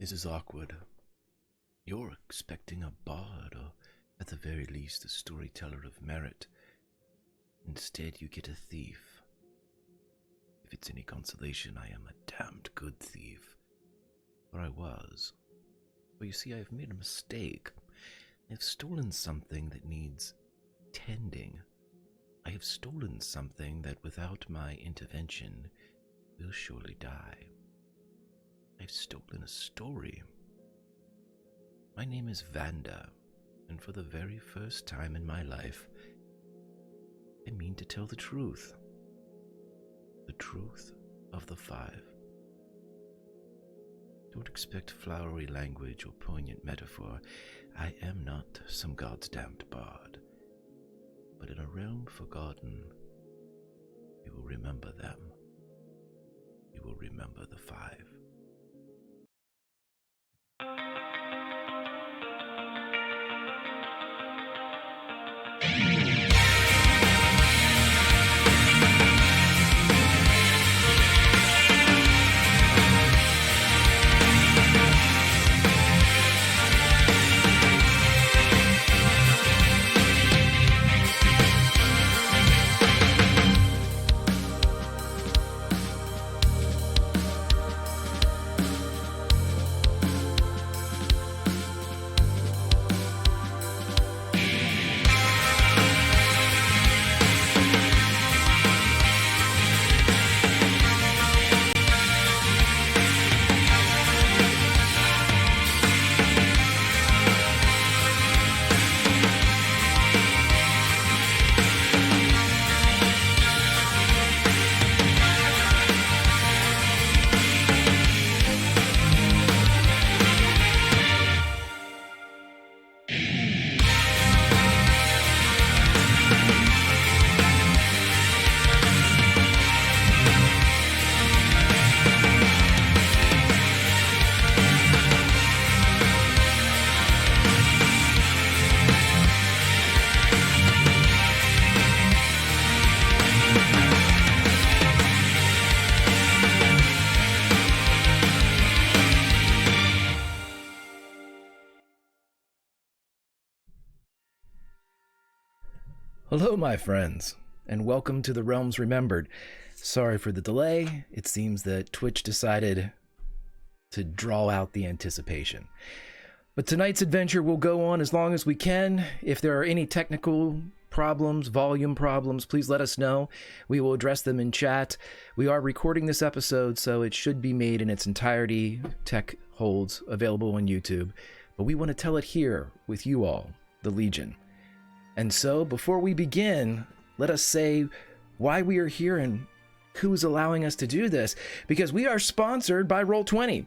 This is awkward. You're expecting a bard, or at the very least a storyteller of merit. Instead, you get a thief. If it's any consolation, I am a damned good thief. Or I was. But you see, I have made a mistake. I have stolen something that needs tending. I have stolen something that, without my intervention, will surely die. I've stolen a story. My name is Vanda, and for the very first time in my life, I mean to tell the truth. The truth of the five. Don't expect flowery language or poignant metaphor. I am not some god's damned bard. But in a realm forgotten, you will remember them. You will remember the five. Hello, my friends, and welcome to the Realms Remembered. Sorry for the delay. It seems that Twitch decided to draw out the anticipation. But tonight's adventure will go on as long as we can. If there are any technical problems, volume problems, please let us know. We will address them in chat. We are recording this episode, so it should be made in its entirety. Tech holds available on YouTube. But we want to tell it here with you all, the Legion. And so, before we begin, let us say why we are here and who's allowing us to do this, because we are sponsored by Roll20.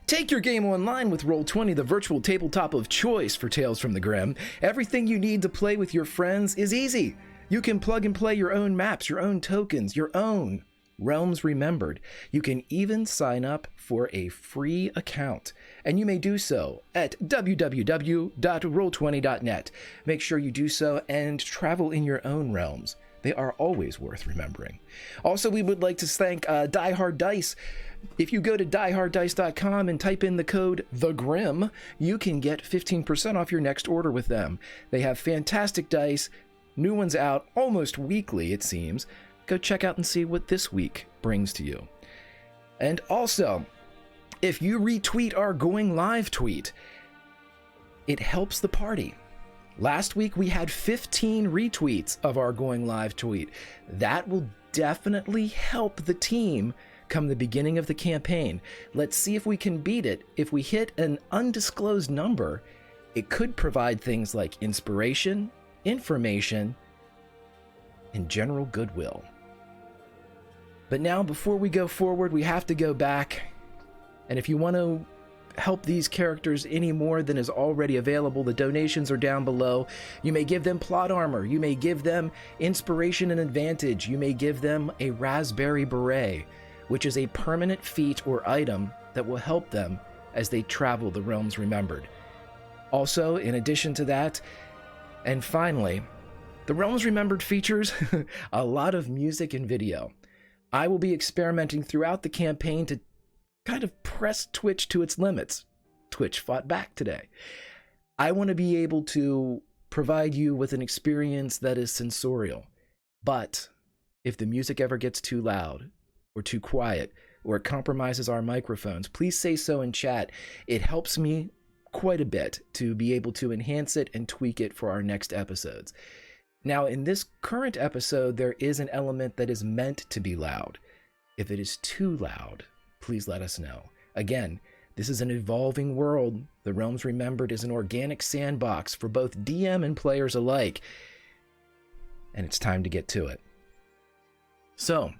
Take your game online with Roll20, the virtual tabletop of choice for Tales from the Grim. Everything you need to play with your friends is easy. You can plug and play your own maps, your own tokens, your own Realms Remembered. You can even sign up for a free account, and you may do so at www.roll20.net. Make sure you do so and travel in your own realms. They are always worth remembering. Also, we would like to thank Die Hard Dice. If you go to dieharddice.com and type in the code THEGRIM, you can get 15% off your next order with them. They have fantastic dice, new ones out almost weekly, it seems. Go check out and see what this week brings to you. And also, if you retweet our going live tweet, it helps the party. Last week we had 15 retweets of our going live tweet. That will definitely help the team come the beginning of the campaign. Let's see if we can beat it. If we hit an undisclosed number, it could provide things like inspiration, information, and general goodwill. But now, before we go forward, we have to go back. And if you want to help these characters any more than is already available, the donations are down below. You may give them plot armor. You may give them inspiration and advantage. You may give them a raspberry beret, which is a permanent feat or item that will help them as they travel the Realms Remembered. Also, in addition to that, and finally, the Realms Remembered features a lot of music and video. I will be experimenting throughout the campaign to kind of press Twitch to its limits. Twitch fought back today. I want to be able to provide you with an experience that is sensorial. But if the music ever gets too loud or too quiet or it compromises our microphones, please say so in chat. It helps me quite a bit to be able to enhance it and tweak it for our next episodes. Now, in this current episode, there is an element that is meant to be loud. If it is too loud, please let us know. Again, this is an evolving world. The Realms Remembered is an organic sandbox for both DM and players alike. And it's time to get to it. So,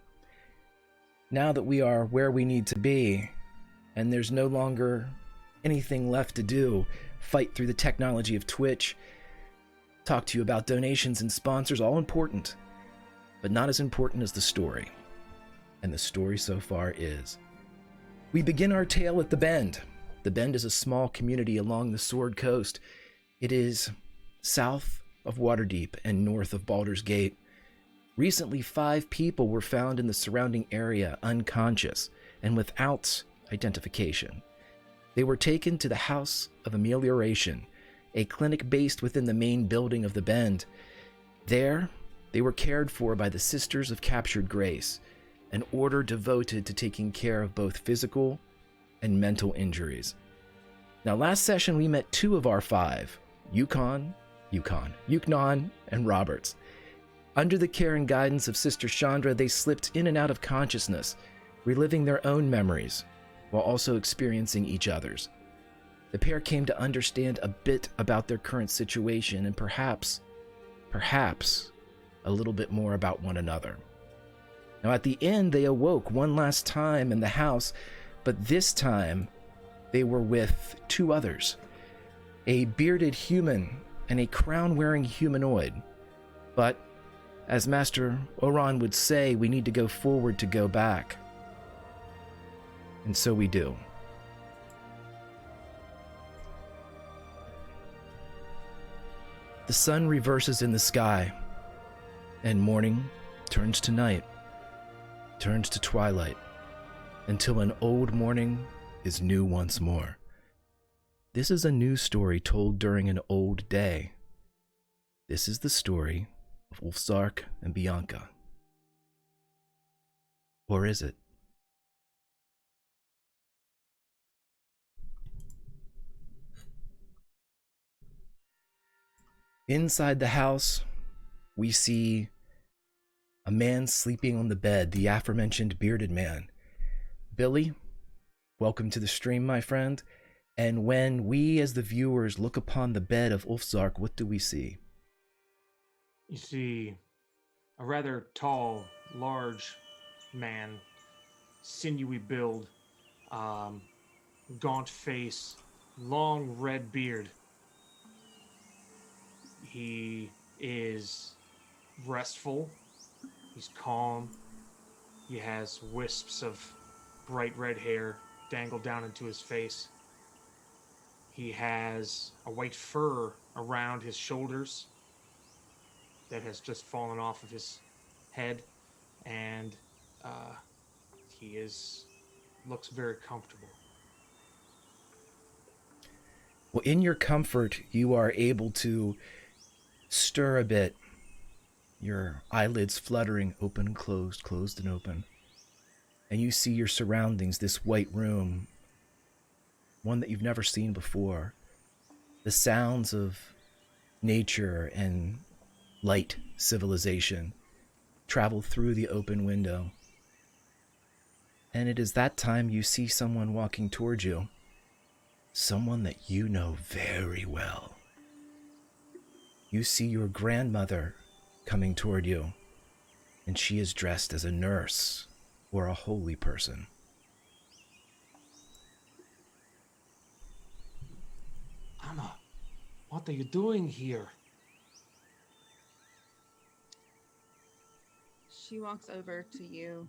now that we are where we need to be, and there's no longer anything left to do, fight through the technology of Twitch, talk to you about donations and sponsors, all important, but not as important as the story. And the story so far is, we begin our tale at the Bend. The Bend is a small community along the Sword Coast. It is south of Waterdeep and north of Baldur's Gate. Recently, 5 people were found in the surrounding area unconscious and without identification. They were taken to the House of Amelioration, a clinic based within the main building of the Bend. There, they were cared for by the Sisters of Captured Grace, an order devoted to taking care of both physical and mental injuries. Now, last session we met 2 of our 5, Yukon, and Roberts. Under the care and guidance of Sister Chandra, they slipped in and out of consciousness, reliving their own memories, while also experiencing each other's. The pair came to understand a bit about their current situation and perhaps a little bit more about one another. Now at the end, they awoke one last time in the house, but this time they were with 2 others, a bearded human and a crown-wearing humanoid. But as Master Oran would say, we need to go forward to go back. And so we do. The sun reverses in the sky, and morning turns to night, turns to twilight, until an old morning is new once more. This is a new story told during an old day. This is the story of Ulfsark and Bianca. Or is it? Inside the house, we see a man sleeping on the bed, the aforementioned bearded man. Billy, welcome to the stream, my friend. And when we as the viewers look upon the bed of Ulfsark, what do we see? You see a rather tall, large man, sinewy build, gaunt face, long red beard. He is restful. He's calm. He has wisps of bright red hair dangled down into his face. He has a white fur around his shoulders that has just fallen off of his head, and he looks very comfortable. Well, in your comfort, you are able to stir a bit, your eyelids fluttering, open, closed and open. And you see your surroundings, this white room, one that you've never seen before. The sounds of nature and light civilization travel through the open window. And it is that time you see someone walking towards you. Someone that you know very well. You see your grandmother coming toward you, and she is dressed as a nurse or a holy person. Amma, what are you doing here? She walks over to you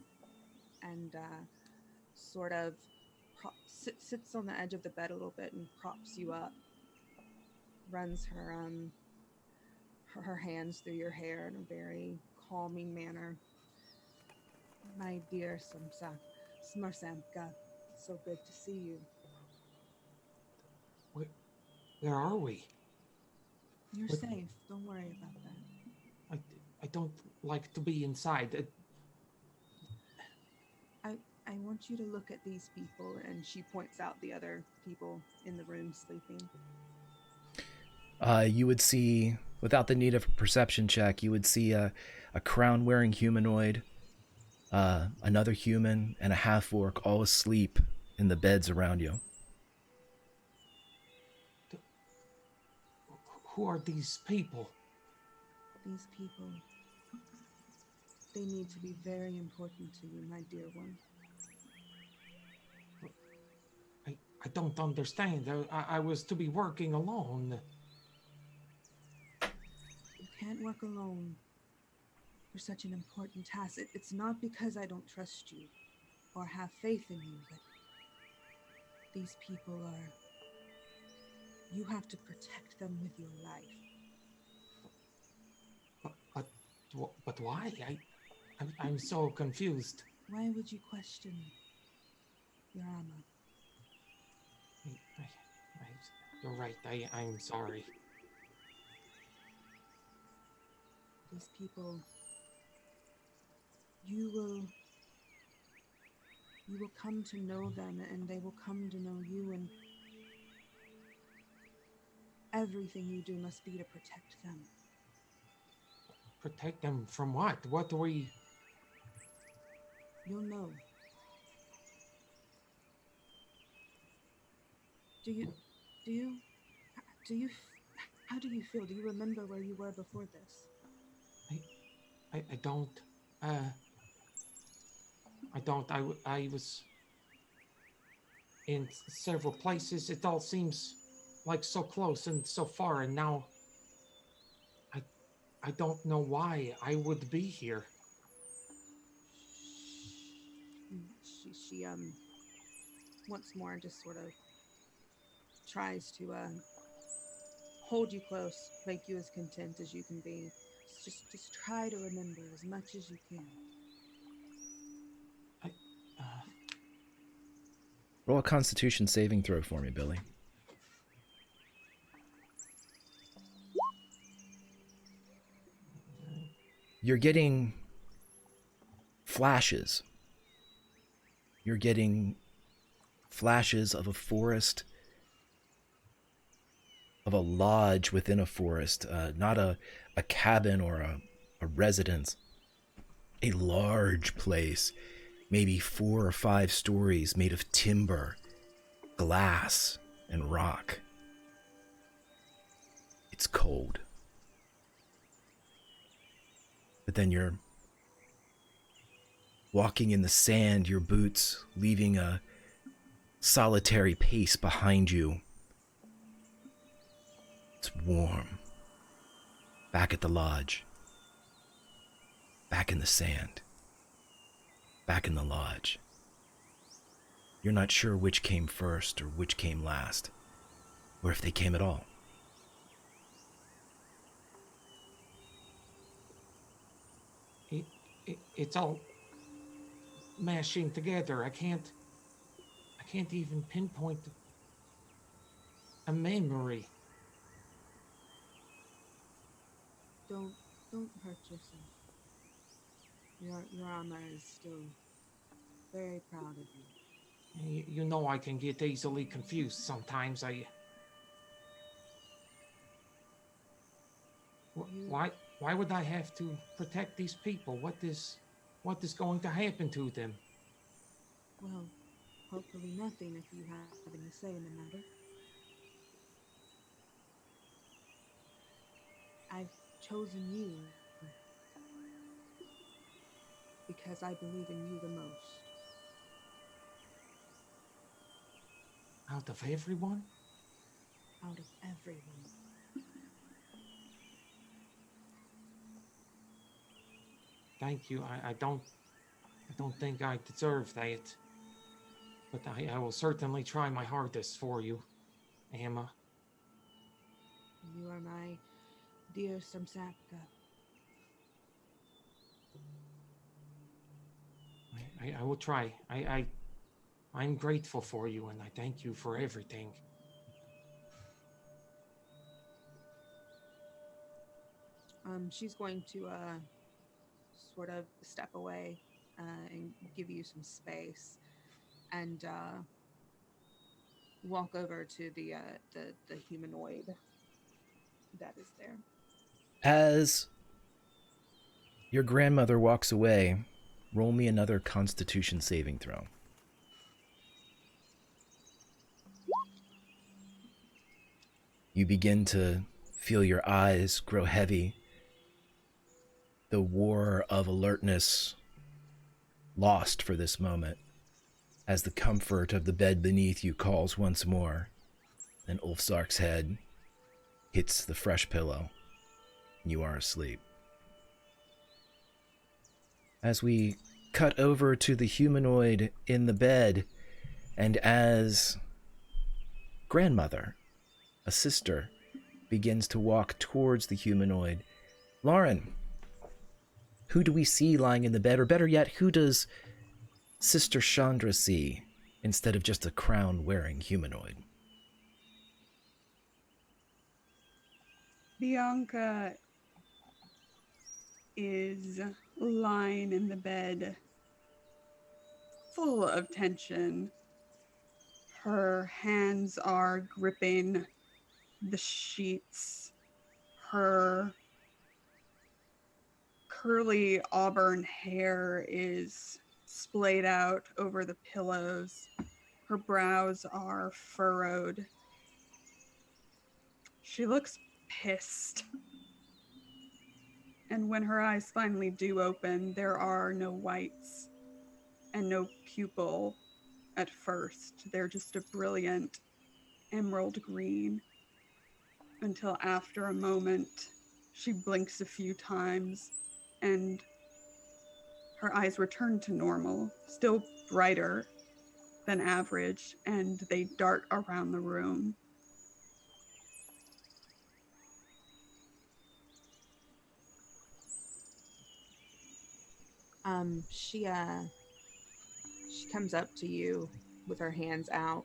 and sort of sits on the edge of the bed a little bit and props you up. Runs her hands through your hair in a very calming manner. My dear Smrsamka, so good to see you. Where are we? You're What- safe. Don't worry about that. I don't like to be inside. I want you to look at these people, and she points out the other people in the room sleeping. You would see, without the need of a perception check, you would see a crown-wearing humanoid, another human, and a half-orc all asleep in the beds around you. Who are these people? These people, they need to be very important to you, my dear one. I don't understand. I was to be working alone. You can't work alone for such an important task. It's not because I don't trust you or have faith in you, but these people are... You have to protect them with your life. But why? I'm so confused. Why would you question your Amma? You're right. I'm sorry. These people, you will come to know them, and they will come to know you, and everything you do must be to protect them. Protect them from what? What do we... You'll know. How do you feel? Do you remember where you were before this? I don't... I don't. I was in several places. It all seems like so close and so far, and now I don't know why I would be here. She once more just sort of tries to hold you close, make you as content as you can be. Just try to remember as much as you can. Roll a Constitution saving throw for me, Billy. You're getting flashes. You're getting flashes of a forest, of a lodge within a forest, not a cabin or a residence. A large place, maybe 4 or 5 stories, made of timber, glass, and rock. It's cold. But then you're walking in the sand, your boots leaving a solitary pace behind you. It's warm. Back at the lodge. Back in the sand. Back in the lodge. You're not sure which came first or which came last, or if they came at all. It's all mashing together. I can't even pinpoint a memory. Don't hurt yourself. Your Amma is still very proud of you. You know I can get easily confused sometimes. Why would I have to protect these people? What is going to happen to them? Well, hopefully nothing if you have having a say in the matter. I've chosen you because I believe in you the most. Out of everyone? Out of everyone. Thank you. I don't think I deserve that. But I will certainly try my hardest for you, Amma. You are my dear Samsapka. I will try. I'm grateful for you, and I thank you for everything. She's going to sort of step away and give you some space, and walk over to the humanoid that is there. As your grandmother walks away, roll me another Constitution saving throw. You begin to feel your eyes grow heavy, the war of alertness lost for this moment, as the comfort of the bed beneath you calls once more, and Ulfsark's head hits the fresh pillow, and you are asleep. As we cut over to the humanoid in the bed, and as grandmother, a sister, begins to walk towards the humanoid, Lauren, who do we see lying in the bed? Or better yet, who does Sister Chandra see instead of just a crown-wearing humanoid? Bianca is lying in the bed, full of tension. Her hands are gripping the sheets. Her curly auburn hair is splayed out over the pillows. Her brows are furrowed. She looks pissed. And when her eyes finally do open, there are no whites and no pupil at first. They're just a brilliant emerald green, until after a moment, she blinks a few times and her eyes return to normal, still brighter than average, and they dart around the room. She comes up to you with her hands out,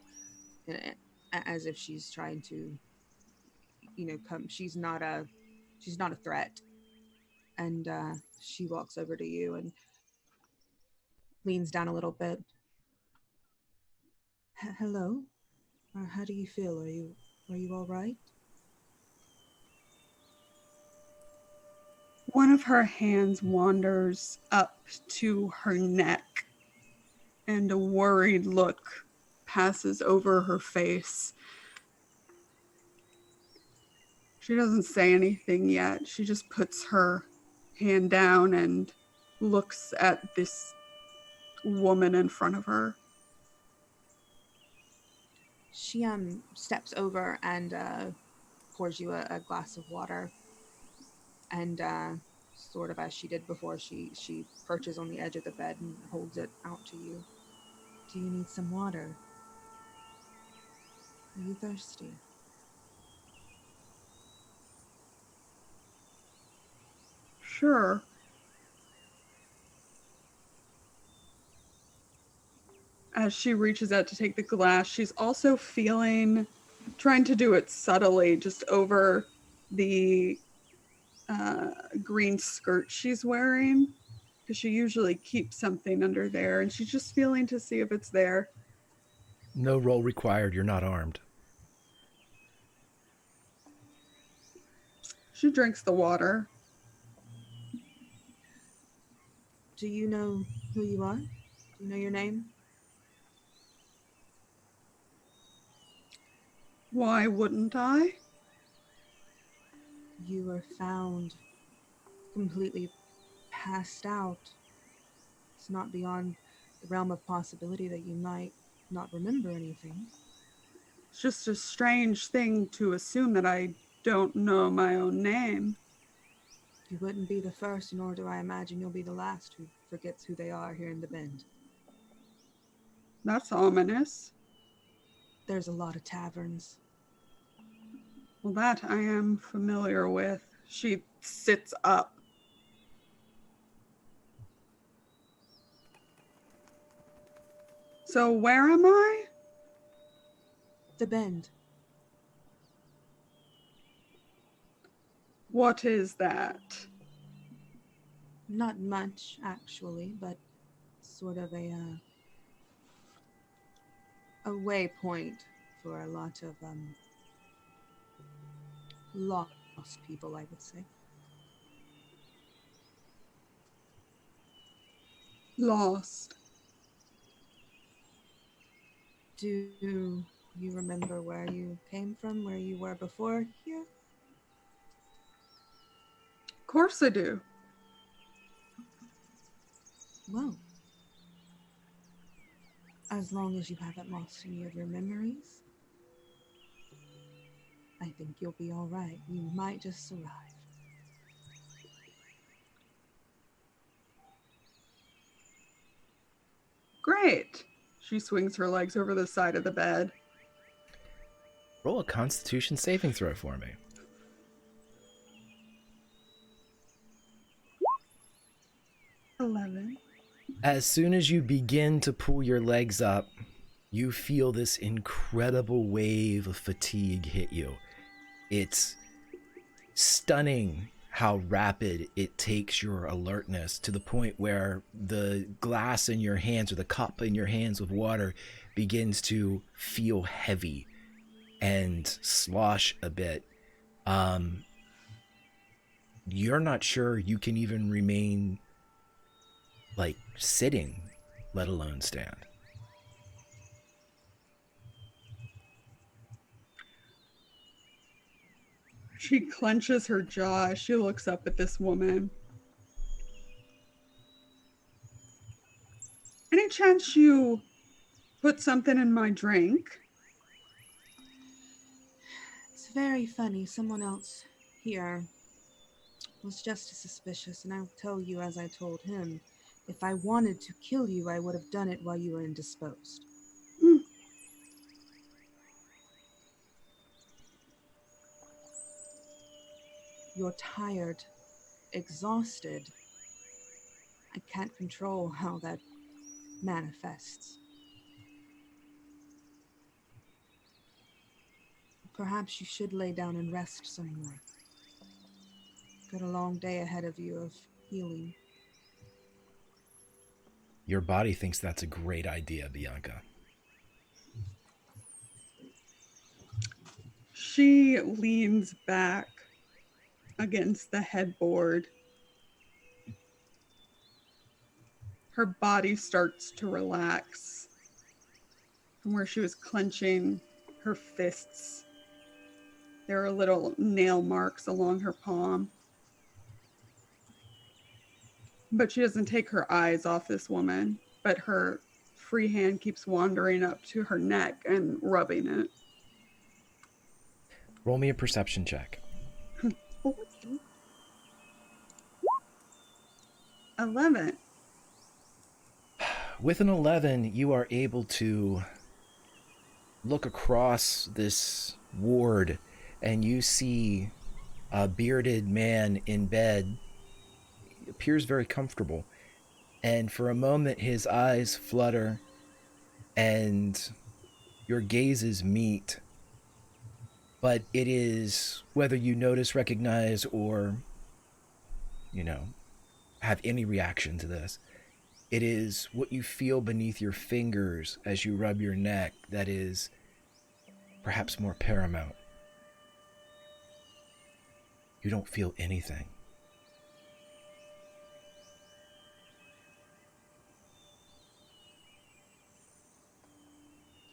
as if she's trying to, come. She's not a threat, and she walks over to you and leans down a little bit. Hello, how do you feel? Are you all right? One of her hands wanders up to her neck, and a worried look passes over her face. She doesn't say anything yet. She just puts her hand down and looks at this woman in front of her. She steps over and pours you a glass of water, and sort of as she did before, she perches on the edge of the bed and holds it out to you. Do you need some water? Are you thirsty? Sure. As she reaches out to take the glass, she's also trying to do it subtly, just over the green skirt she's wearing, because she usually keeps something under there, and she's just feeling to see if it's there. No roll required, you're not armed. She drinks the water. Do you know who you are? Do you know your name? Why wouldn't I? You were found completely passed out. It's not beyond the realm of possibility that you might not remember anything. It's just a strange thing to assume that I don't know my own name. You wouldn't be the first, nor do I imagine you'll be the last who forgets who they are here in the Bend. That's ominous. There's a lot of taverns. Well, that I am familiar with. She sits up. So where am I? The Bend. What is that? Not much, actually, but sort of a waypoint for a lot of lost people, I would say. Lost. Do you remember where you came from, where you were before here? Of course I do. Well, as long as you haven't lost any of your memories, I think you'll be all right. You might just survive. Great. She swings her legs over the side of the bed. Roll a Constitution saving throw for me. 11. As soon as you begin to pull your legs up, you feel this incredible wave of fatigue hit you. It's stunning how rapid it takes your alertness, to the point where the glass in your hands, or the cup in your hands with water, begins to feel heavy and slosh a bit. You're not sure you can even remain sitting, let alone stand. She clenches her jaw. She looks up at this woman. Any chance you put something in my drink? It's very funny. Someone else here was just as suspicious, and I'll tell you, as I told him, if I wanted to kill you, I would have done it while you were indisposed. You're tired, exhausted. I can't control how that manifests. Perhaps you should lay down and rest some more. Got a long day ahead of you of healing. Your body thinks that's a great idea, Bianca. She leans back against the headboard. Her body starts to relax from where she was clenching her fists. There are little nail marks along her palm. But she doesn't take her eyes off this woman, but her free hand keeps wandering up to her neck and rubbing it. Roll me a perception check. 11. With an 11, you are able to look across this ward, and you see a bearded man in bed. He appears very comfortable. And for a moment, his eyes flutter, and your gazes meet. But it is, whether you notice, recognize, or, have any reaction to this, it is what you feel beneath your fingers as you rub your neck that is perhaps more paramount. You don't feel anything.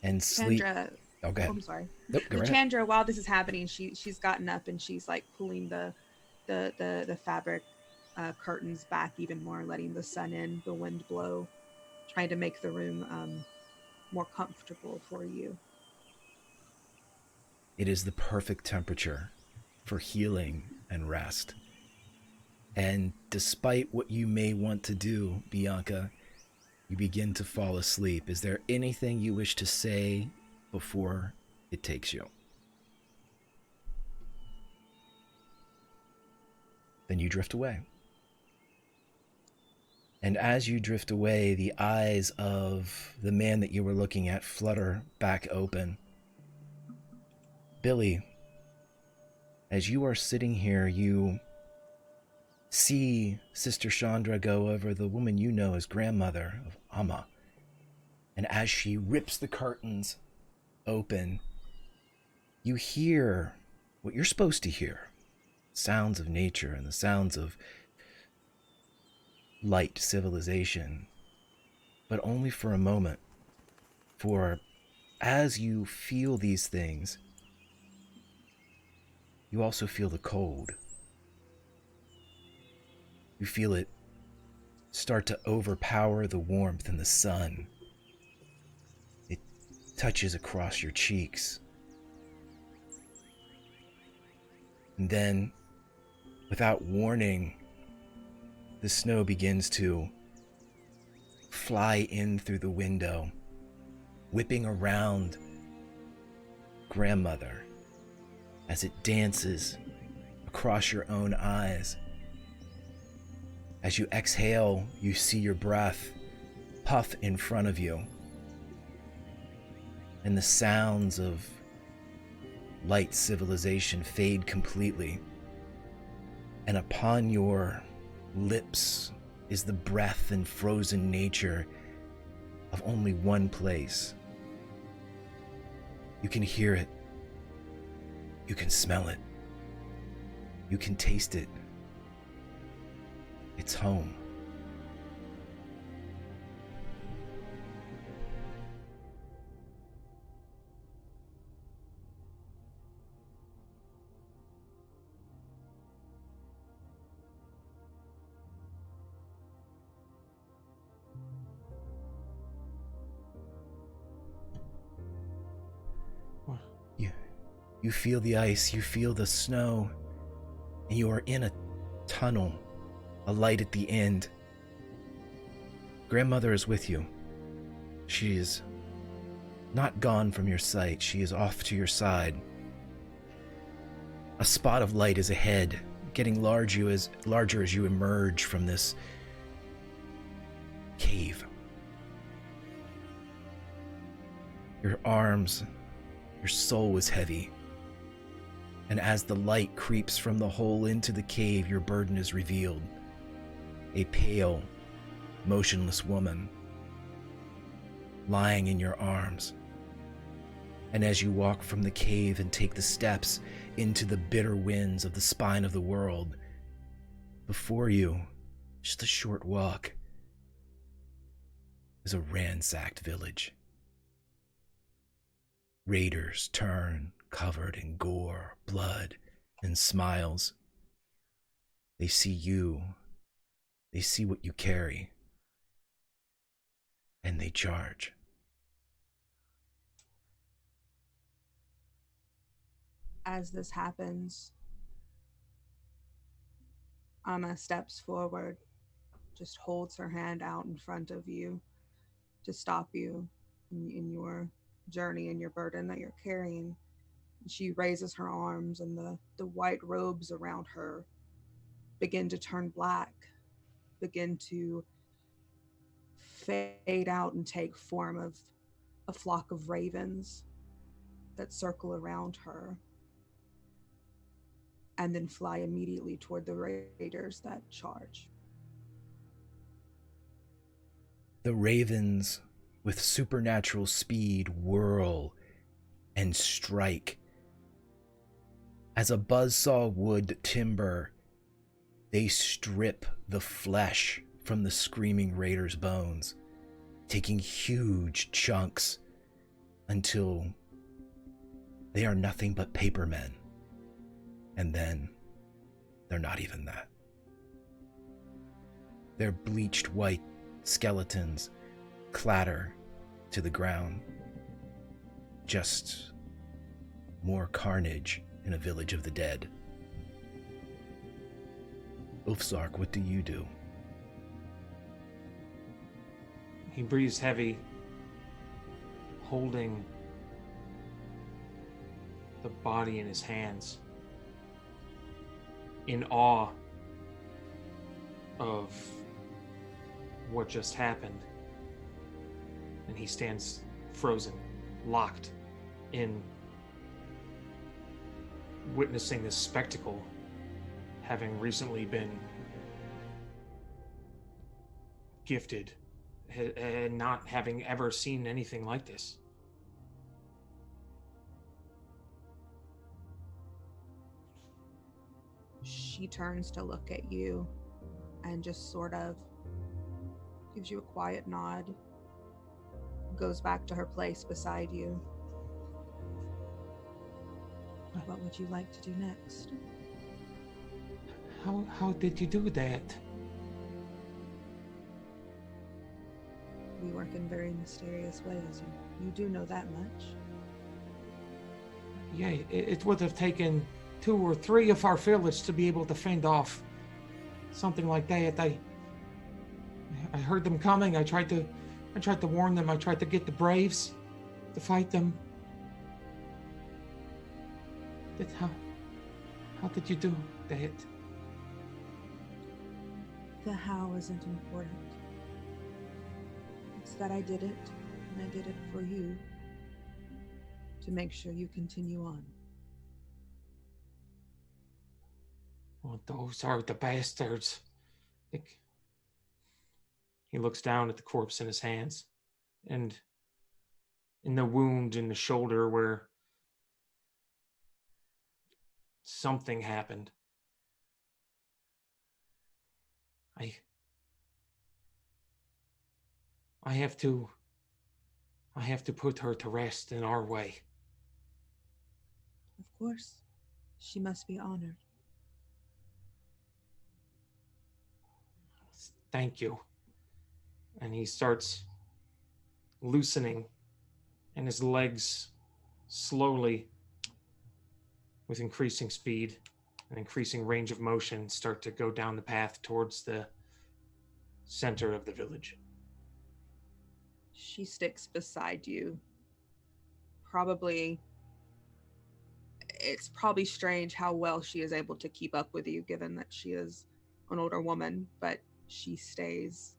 And sleep. Chandra, Oh, go ahead. I'm sorry. Nope, go right ahead. Chandra, while this is happening, she's gotten up and she's pulling the fabric curtains back even more, letting the sun in, the wind blow, trying to make the room more comfortable for you. It is the perfect temperature for healing and rest. And despite what you may want to do, Bianca, you begin to fall asleep. Is there anything you wish to say before it takes you? Then you drift away. And as you drift away, the eyes of the man that you were looking at flutter back open. Billy, As you are sitting here, you see Sister Chandra go over the woman you know as grandmother of Amma. And as she rips the curtains open, you hear what you're supposed to hear. Sounds of nature and the sounds of light civilization. But only for a moment. For as you feel these things, you also feel the cold. You feel it start to overpower the warmth and the sun. It touches across your cheeks. And then, without warning, the snow begins to fly in through the window, whipping around grandmother as it dances across your own eyes. As you exhale, you see your breath puff in front of you, and the sounds of light civilization fade completely. And upon your lips is the breath and frozen nature of only one place. You can hear it. You can smell it. You can taste it. It's home. What? You feel the ice, you feel the snow, and you are in a tunnel, a light at the end. Grandmother is with you. She is not gone from your sight. She is off to your side. A spot of light is ahead, getting larger as you emerge from this cave. Your arms, your soul is heavy. And as the light creeps from the hole into the cave, your burden is revealed. A pale, motionless woman lying in your arms. And as you walk from the cave and take the steps into the bitter winds of the spine of the world, before you, just a short walk, is a ransacked village. Raiders turn, covered in gore, blood, and smiles. They see you. They see what you carry. And they charge. As this happens, Amma steps forward, just holds her hand out in front of you to stop you in your journey and your burden that you're carrying. She raises her arms, and the white robes around her begin to turn black, begin to fade out and take form of a flock of ravens that circle around her and then fly immediately toward the raiders that charge. The ravens, with supernatural speed, whirl and strike. As a buzzsaw would timber, they strip the flesh from the screaming raiders' bones, taking huge chunks until they are nothing but paper men. And then they're not even that. Their bleached white skeletons clatter to the ground. Just more carnage in a village of the dead. Ulfsark, what do you do? He breathes heavy, holding the body in his hands, in awe of what just happened. And he stands frozen, locked in witnessing this spectacle, having recently been gifted and not having ever seen anything like this. She turns to look at you and just sort of gives you a quiet nod, goes back to her place beside you. What would you like to do next? How did you do that? We work in very mysterious ways. You do know that much. Yeah, it would have taken 2 or 3 of our village to be able to fend off something like that. I heard them coming. I tried to warn them. I tried to get the braves to fight them. How did you do that? The how isn't important. It's that I did it, and I did it for you, to make sure you continue on. Well, those are the bastards. He looks down at the corpse in his hands, and in the wound in the shoulder where something happened. I have to put her to rest in our way. Of course, she must be honored. Thank you. And he starts loosening, and his legs slowly, with increasing speed and increasing range of motion, start to go down the path towards the center of the village. She sticks beside you. It's probably strange how well she is able to keep up with you, given that she is an older woman, but she stays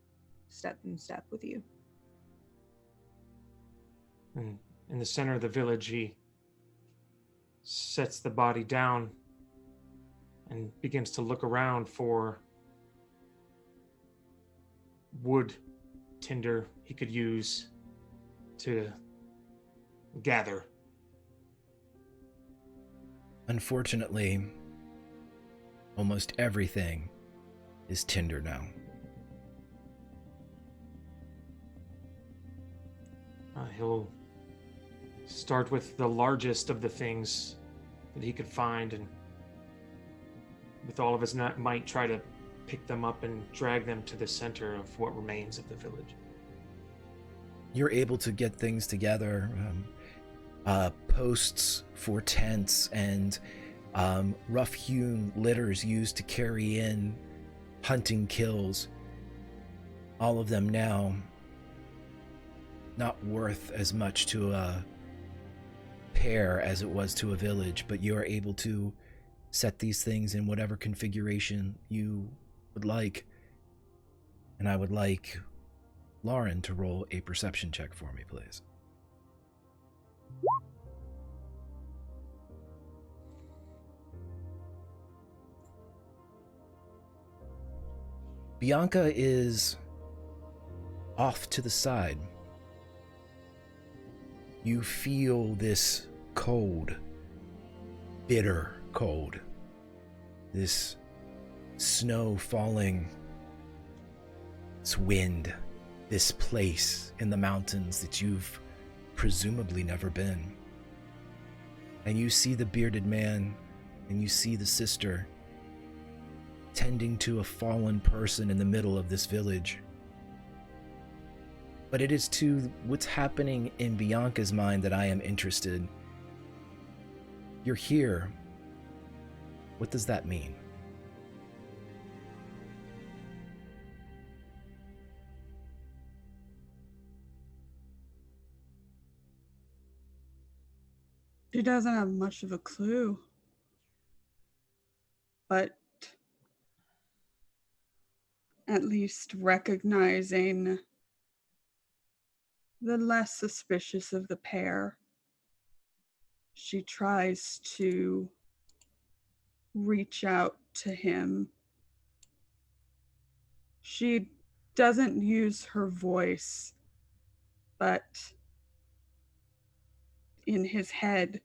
step in step with you. And in the center of the village, he sets the body down and begins to look around for wood, tinder he could use to gather. Unfortunately, almost everything is tinder now. He'll start with the largest of the things that he could find, and with all of his might try to pick them up and drag them to the center of what remains of the village. You're able to get things together, posts for tents and rough-hewn litters used to carry in hunting kills. All of them now not worth as much to a pair as it was to a village, but you are able to set these things in whatever configuration you would like. And I would like Lauren to roll a perception check for me, please. Bianca is off to the side. You feel this cold, bitter cold. This snow falling, this wind, this place in the mountains that you've presumably never been. And you see the bearded man, and you see the sister tending to a fallen person in the middle of this village. But it is to what's happening in Bianca's mind that I am interested. You're here. What does that mean? She doesn't have much of a clue. But at least recognizing the less suspicious of the pair, she tries to reach out to him. She doesn't use her voice, but in his head,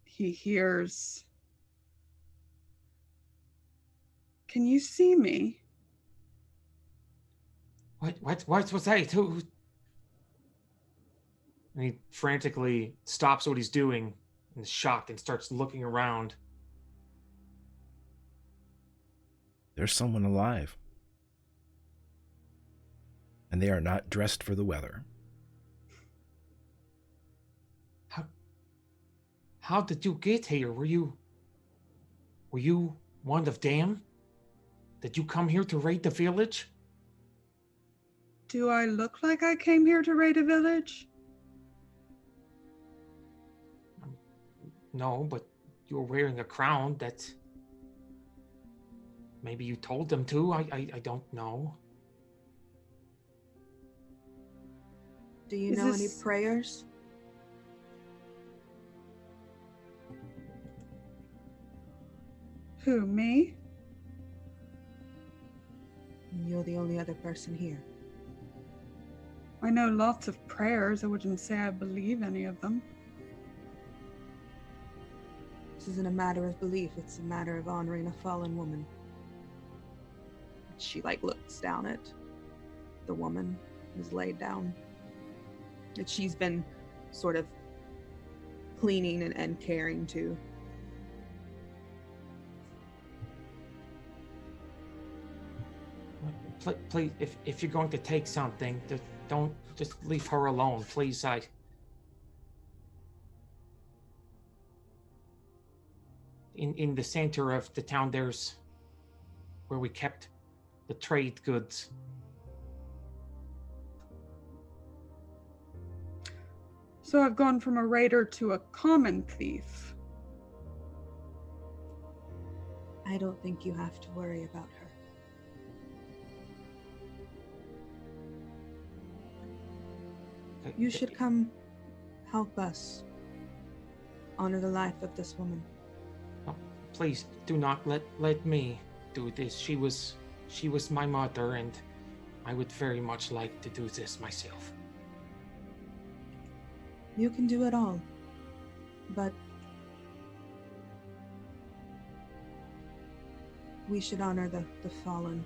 he hears, "Can you see me?" What's that? Who? And he frantically stops what he's doing and is shocked and starts looking around. There's someone alive. And they are not dressed for the weather. How did you get here? Were you one of them? Did you come here to raid the village? Do I look like I came here to raid a village? No, but you were wearing a crown. That maybe you told them to. I don't know. Do you Is know any this- prayers? Who, me? You're the only other person here. I know lots of prayers. I wouldn't say I believe any of them. This isn't a matter of belief, it's a matter of honoring a fallen woman. She looks down at the woman who's laid down. That she's been sort of cleaning and caring to. Please, if you're going to take something, don't just leave her alone, please. In the center of the town, there's where we kept the trade goods. So I've gone from a raider to a common thief. I don't think you have to worry about her. You should come help us honor the life of this woman. Please do not let me do this. She was my mother, and I would very much like to do this myself. You can do it all, but we should honor the fallen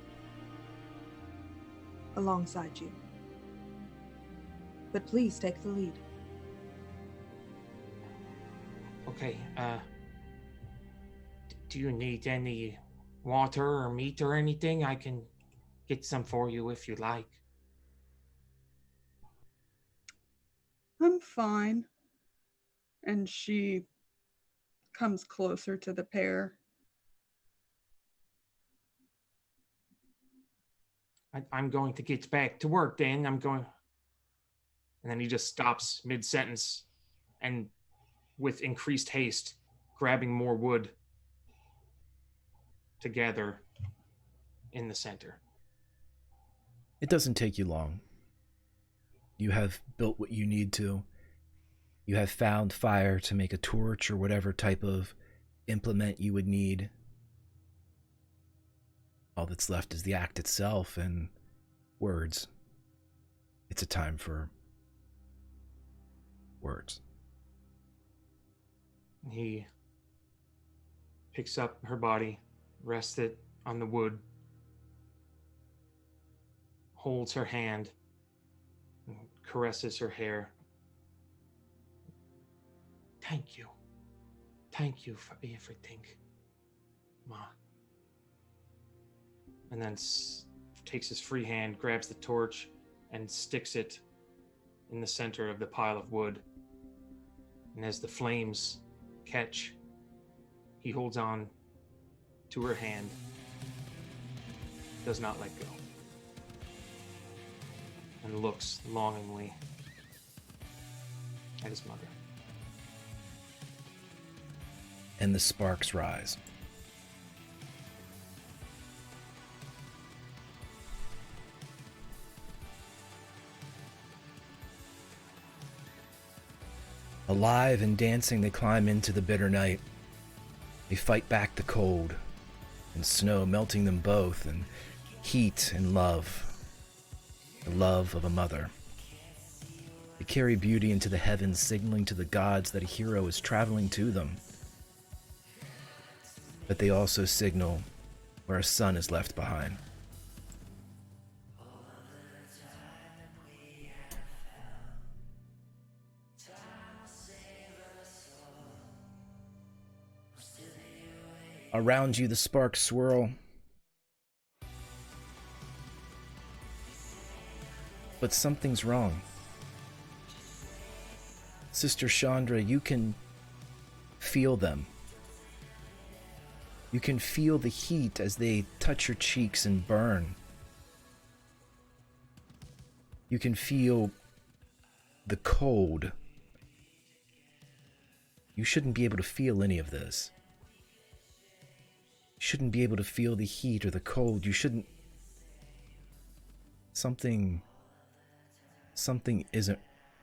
alongside you. But please take the lead. Okay, do you need any water or meat or anything? I can get some for you if you like. I'm fine. And she comes closer to the pair. I'm going to get back to work then. And then he just stops mid-sentence and with increased haste, grabbing more wood to gather in the center. It doesn't take you long. You have built what you need to. You have found fire to make a torch or whatever type of implement you would need. All that's left is the act itself and words. It's a time for words. He picks up her body, rests it on the wood, holds her hand, and caresses her hair. Thank you. Thank you for everything, Ma. And then takes his free hand, grabs the torch, and sticks it in the center of the pile of wood. And as the flames catch, he holds on to her hand, does not let go, and looks longingly at his mother. And the sparks rise. Alive and dancing, they climb into the bitter night. They fight back the cold and snow melting them both, and heat and love, the love of a mother. They carry beauty into the heavens, signaling to the gods that a hero is traveling to them. But they also signal where a son is left behind. Around you, the sparks swirl. But something's wrong. Sister Chandra, you can feel them. You can feel the heat as they touch your cheeks and burn. You can feel the cold. You shouldn't be able to feel any of this. You shouldn't be able to feel the heat or the cold. You shouldn't... Something isn't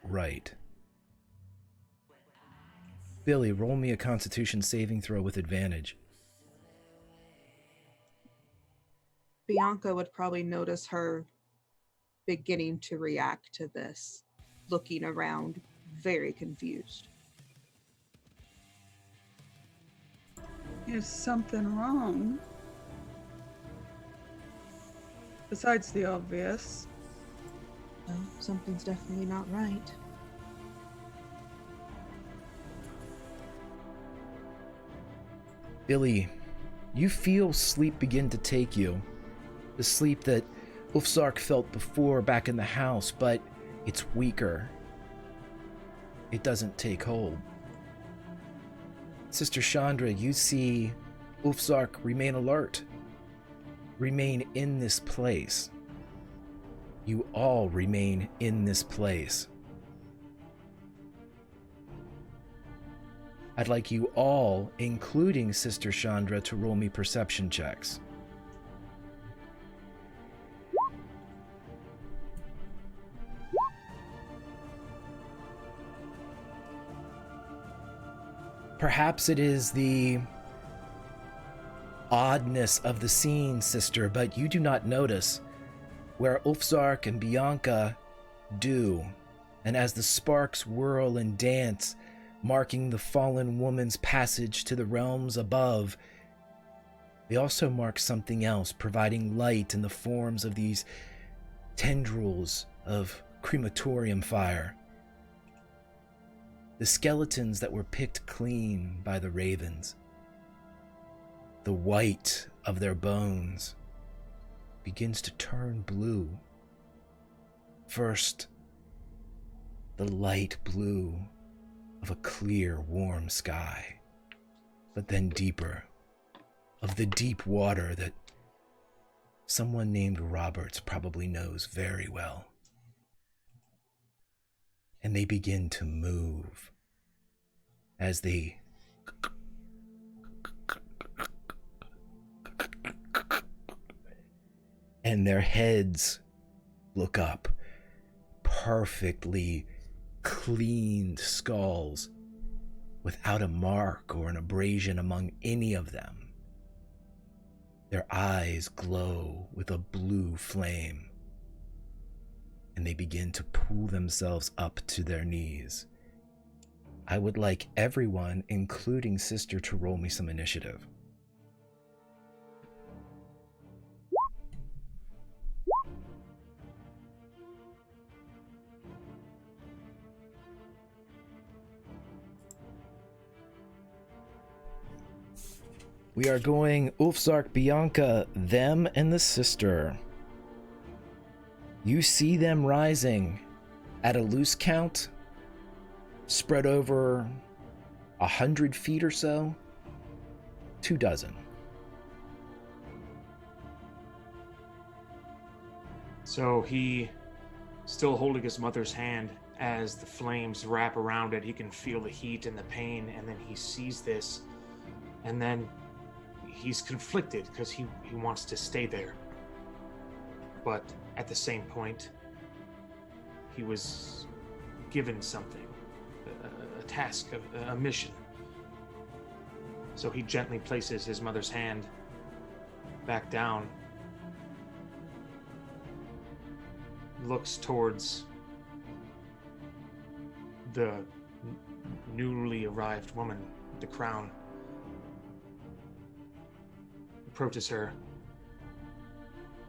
right. Billy, roll me a Constitution saving throw with advantage. Bianca would probably notice her beginning to react to this, looking around, very confused. Is something wrong? Besides the obvious. Well, something's definitely not right. Billy, you feel sleep begin to take you. The sleep that Ulfsark felt before back in the house, but it's weaker. It doesn't take hold. Sister Chandra, you see Ulfsark remain alert. Remain in this place. You all remain in this place. I'd like you all, including Sister Chandra, to roll me perception checks. Perhaps it is the oddness of the scene, sister, but you do not notice where Ulfsark and Bianca do. And as the sparks whirl and dance, marking the fallen woman's passage to the realms above, they also mark something else, providing light in the forms of these tendrils of crematorium fire. The skeletons that were picked clean by the ravens. The white of their bones begins to turn blue. First, the light blue of a clear, warm sky, but then deeper, of the deep water that someone named Roberts probably knows very well. And they begin to move as they and their heads look up, perfectly cleaned skulls without a mark or an abrasion among any of them. Their eyes glow with a blue flame, and they begin to pull themselves up to their knees. I would like everyone, including Sister, to roll me some initiative. We are going Ulfsark, Bianca, them, and the sister. You see them rising at a loose count, spread over 100 feet or so, 24. So he, still holding his mother's hand, as the flames wrap around it, he can feel the heat and the pain, and then he sees this, and then he's conflicted because he wants to stay there. But at the same point, he was given something, a task, a mission. So he gently places his mother's hand back down, looks towards the newly arrived woman with the crown, approaches her.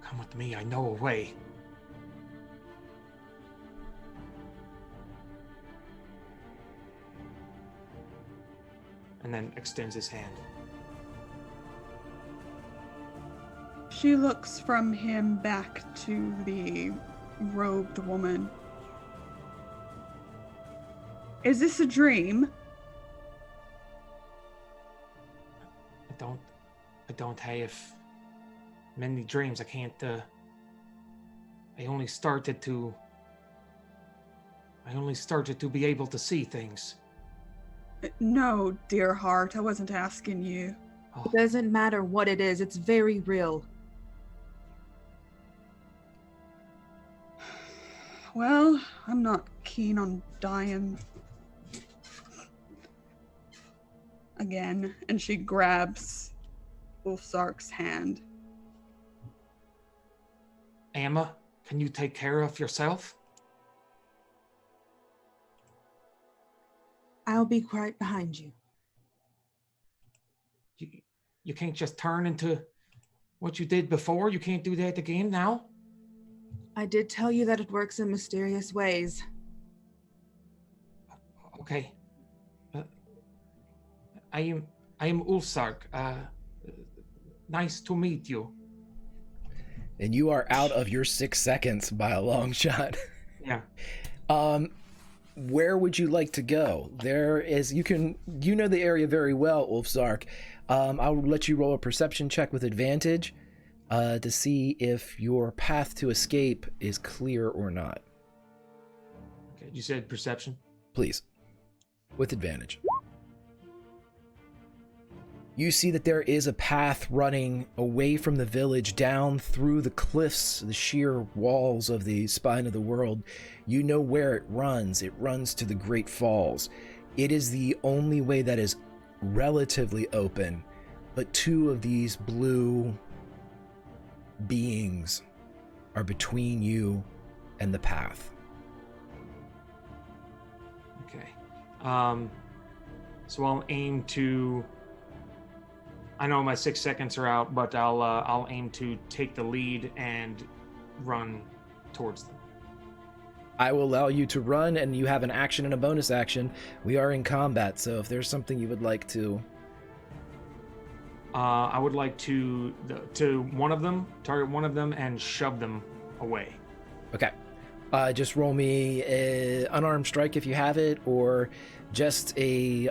Come with me, I know a way. And then extends his hand. She looks from him back to the robed woman. Is this a dream? I don't have many dreams. I can't, I only started to be able to see things. No, dear heart, I wasn't asking you. Oh, It doesn't matter what it is, it's very real. Well, I'm not keen on dying. Again, and she grabs Ulfsark's hand. Emma, can you take care of yourself? I'll be right behind you. You can't just turn into what you did before. You can't do that again now. I did tell you that it works in mysterious ways. Okay. I am Ulfsark. Nice to meet you. And you are out of your 6 seconds by a long shot. Yeah. Where would you like to go? There is, you know the area very well, Ulfsark. I'll let you roll a perception check with advantage to see if your path to escape is clear or not. Okay. You said perception? Please. With advantage. You see that there is a path running away from the village down through the cliffs, the sheer walls of the spine of the world. You know where it runs. It runs to the Great Falls. It is the only way that is relatively open, but two of these blue beings are between you and the path. Okay. So I'll aim to... I know my 6 seconds are out, but I'll aim to take the lead and run towards them. I will allow you to run, and you have an action and a bonus action. We are in combat, so if there's something you would like to... I would like to target one of them and shove them away. Okay. Just roll me a unarmed strike if you have it, or just a...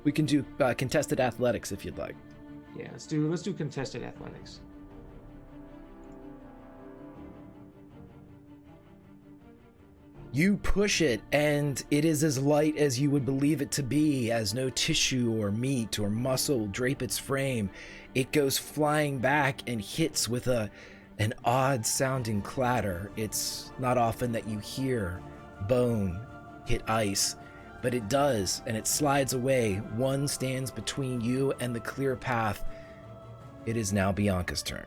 we can do contested athletics if you'd like. Yeah, let's do contested athletics. You push it, and it is as light as you would believe it to be, as no tissue or meat or muscle drape its frame. It goes flying back and hits with an odd-sounding clatter. It's not often that you hear bone hit ice, but it does, and it slides away. One stands between you and the clear path. It is now Bianca's turn.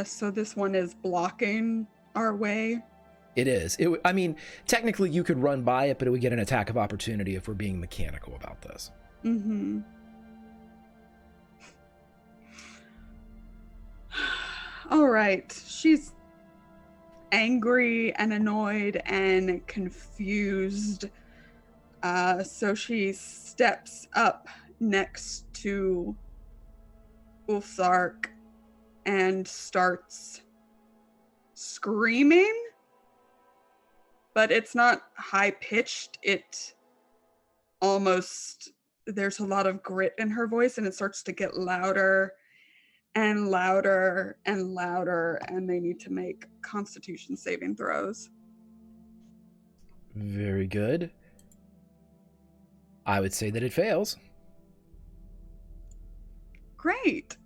So this one is blocking our way. It is. I mean, technically you could run by it, but it would get an attack of opportunity if we're being mechanical about this. Mm-hmm. All right. She's angry and annoyed and confused. So she steps up next to Ulfsark and starts screaming, but it's not high-pitched. It almost, there's a lot of grit in her voice, and it starts to get louder and louder and louder, and they need to make Constitution saving throws. Very good. I would say that it fails. Great.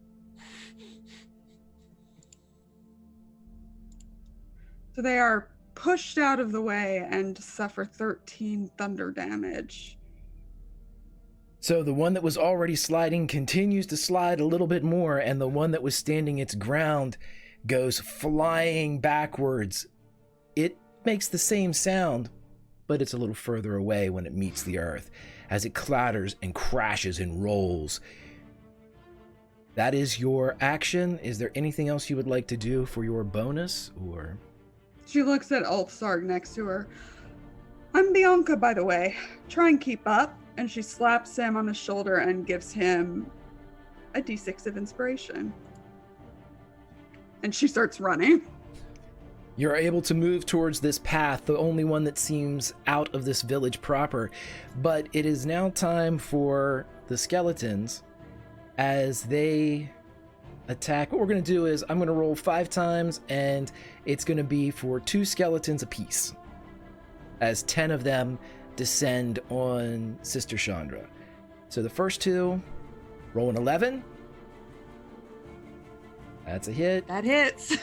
So they are pushed out of the way and suffer 13 thunder damage. So the one that was already sliding continues to slide a little bit more, and the one that was standing its ground goes flying backwards. It makes the same sound, but it's a little further away when it meets the earth, as it clatters and crashes and rolls. That is your action. Is there anything else you would like to do for your bonus, or? She looks at Ulfsarg next to her. I'm Bianca, by the way. Try and keep up. And she slaps him on the shoulder and gives him a d6 of inspiration. And she starts running. You're able to move towards this path, the only one that seems out of this village proper. But it is now time for the skeletons as they attack. What we're going to do is I'm going to roll 5 times, and it's going to be for 2 skeletons apiece, as 10 of them descend on Sister Chandra. So the first 2, roll an 11. That's a hit. That hits.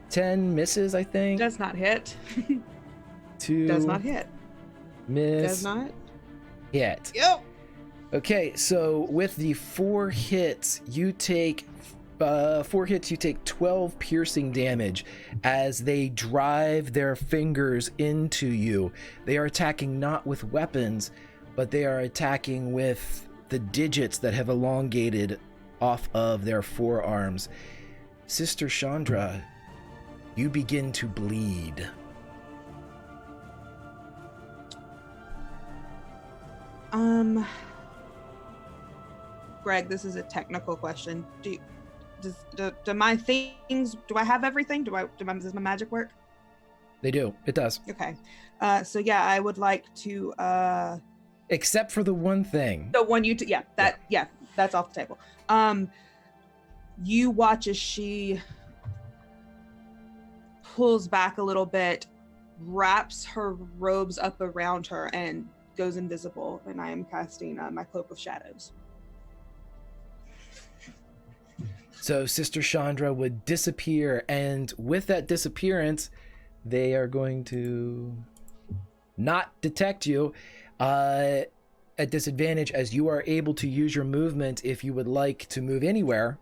10 misses, I think. Does not hit. 2 Does not hit. miss. Does not. Hit. Yep. Okay, so with the 4 hits, you take 12 piercing damage as they drive their fingers into you. They are attacking not with weapons, but they are attacking with the digits that have elongated off of their forearms. Sister Chandra, you begin to bleed. Greg, this is a technical question. Do my things, do I have everything? Does my magic work? They do. It does. Okay. So yeah, I would like to Except for the one thing. the one you that's off the table. You watch as she pulls back a little bit, wraps her robes up around her, and goes invisible, and I am casting my Cloak of Shadows. So Sister Chandra would disappear, and with that disappearance, they are going to not detect you at disadvantage, as you are able to use your movement if you would like to move anywhere.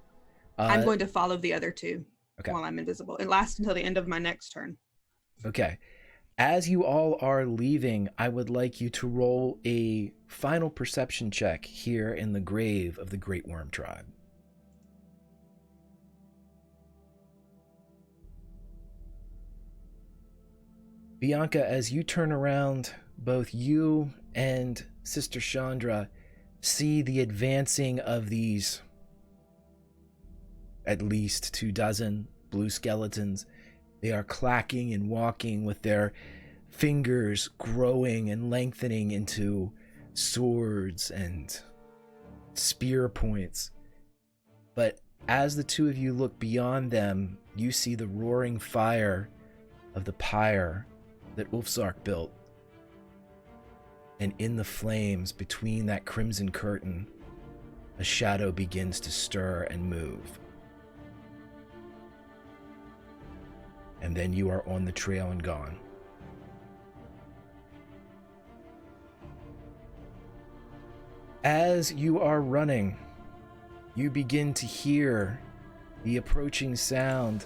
I'm going to follow the other 2 Okay. while I'm invisible. It lasts until the end of my next turn. Okay. As you all are leaving, I would like you to roll a final perception check here in the grave of the Great Worm Tribe. Bianca, as you turn around, both you and Sister Chandra see the advancing of these at least 24 blue skeletons. They are clacking and walking with their fingers growing and lengthening into swords and spear points. But as the 2 of you look beyond them, you see the roaring fire of the pyre that Ulfsark built. And in the flames between that crimson curtain, a shadow begins to stir and move. And then you are on the trail and gone. As you are running, you begin to hear the approaching sound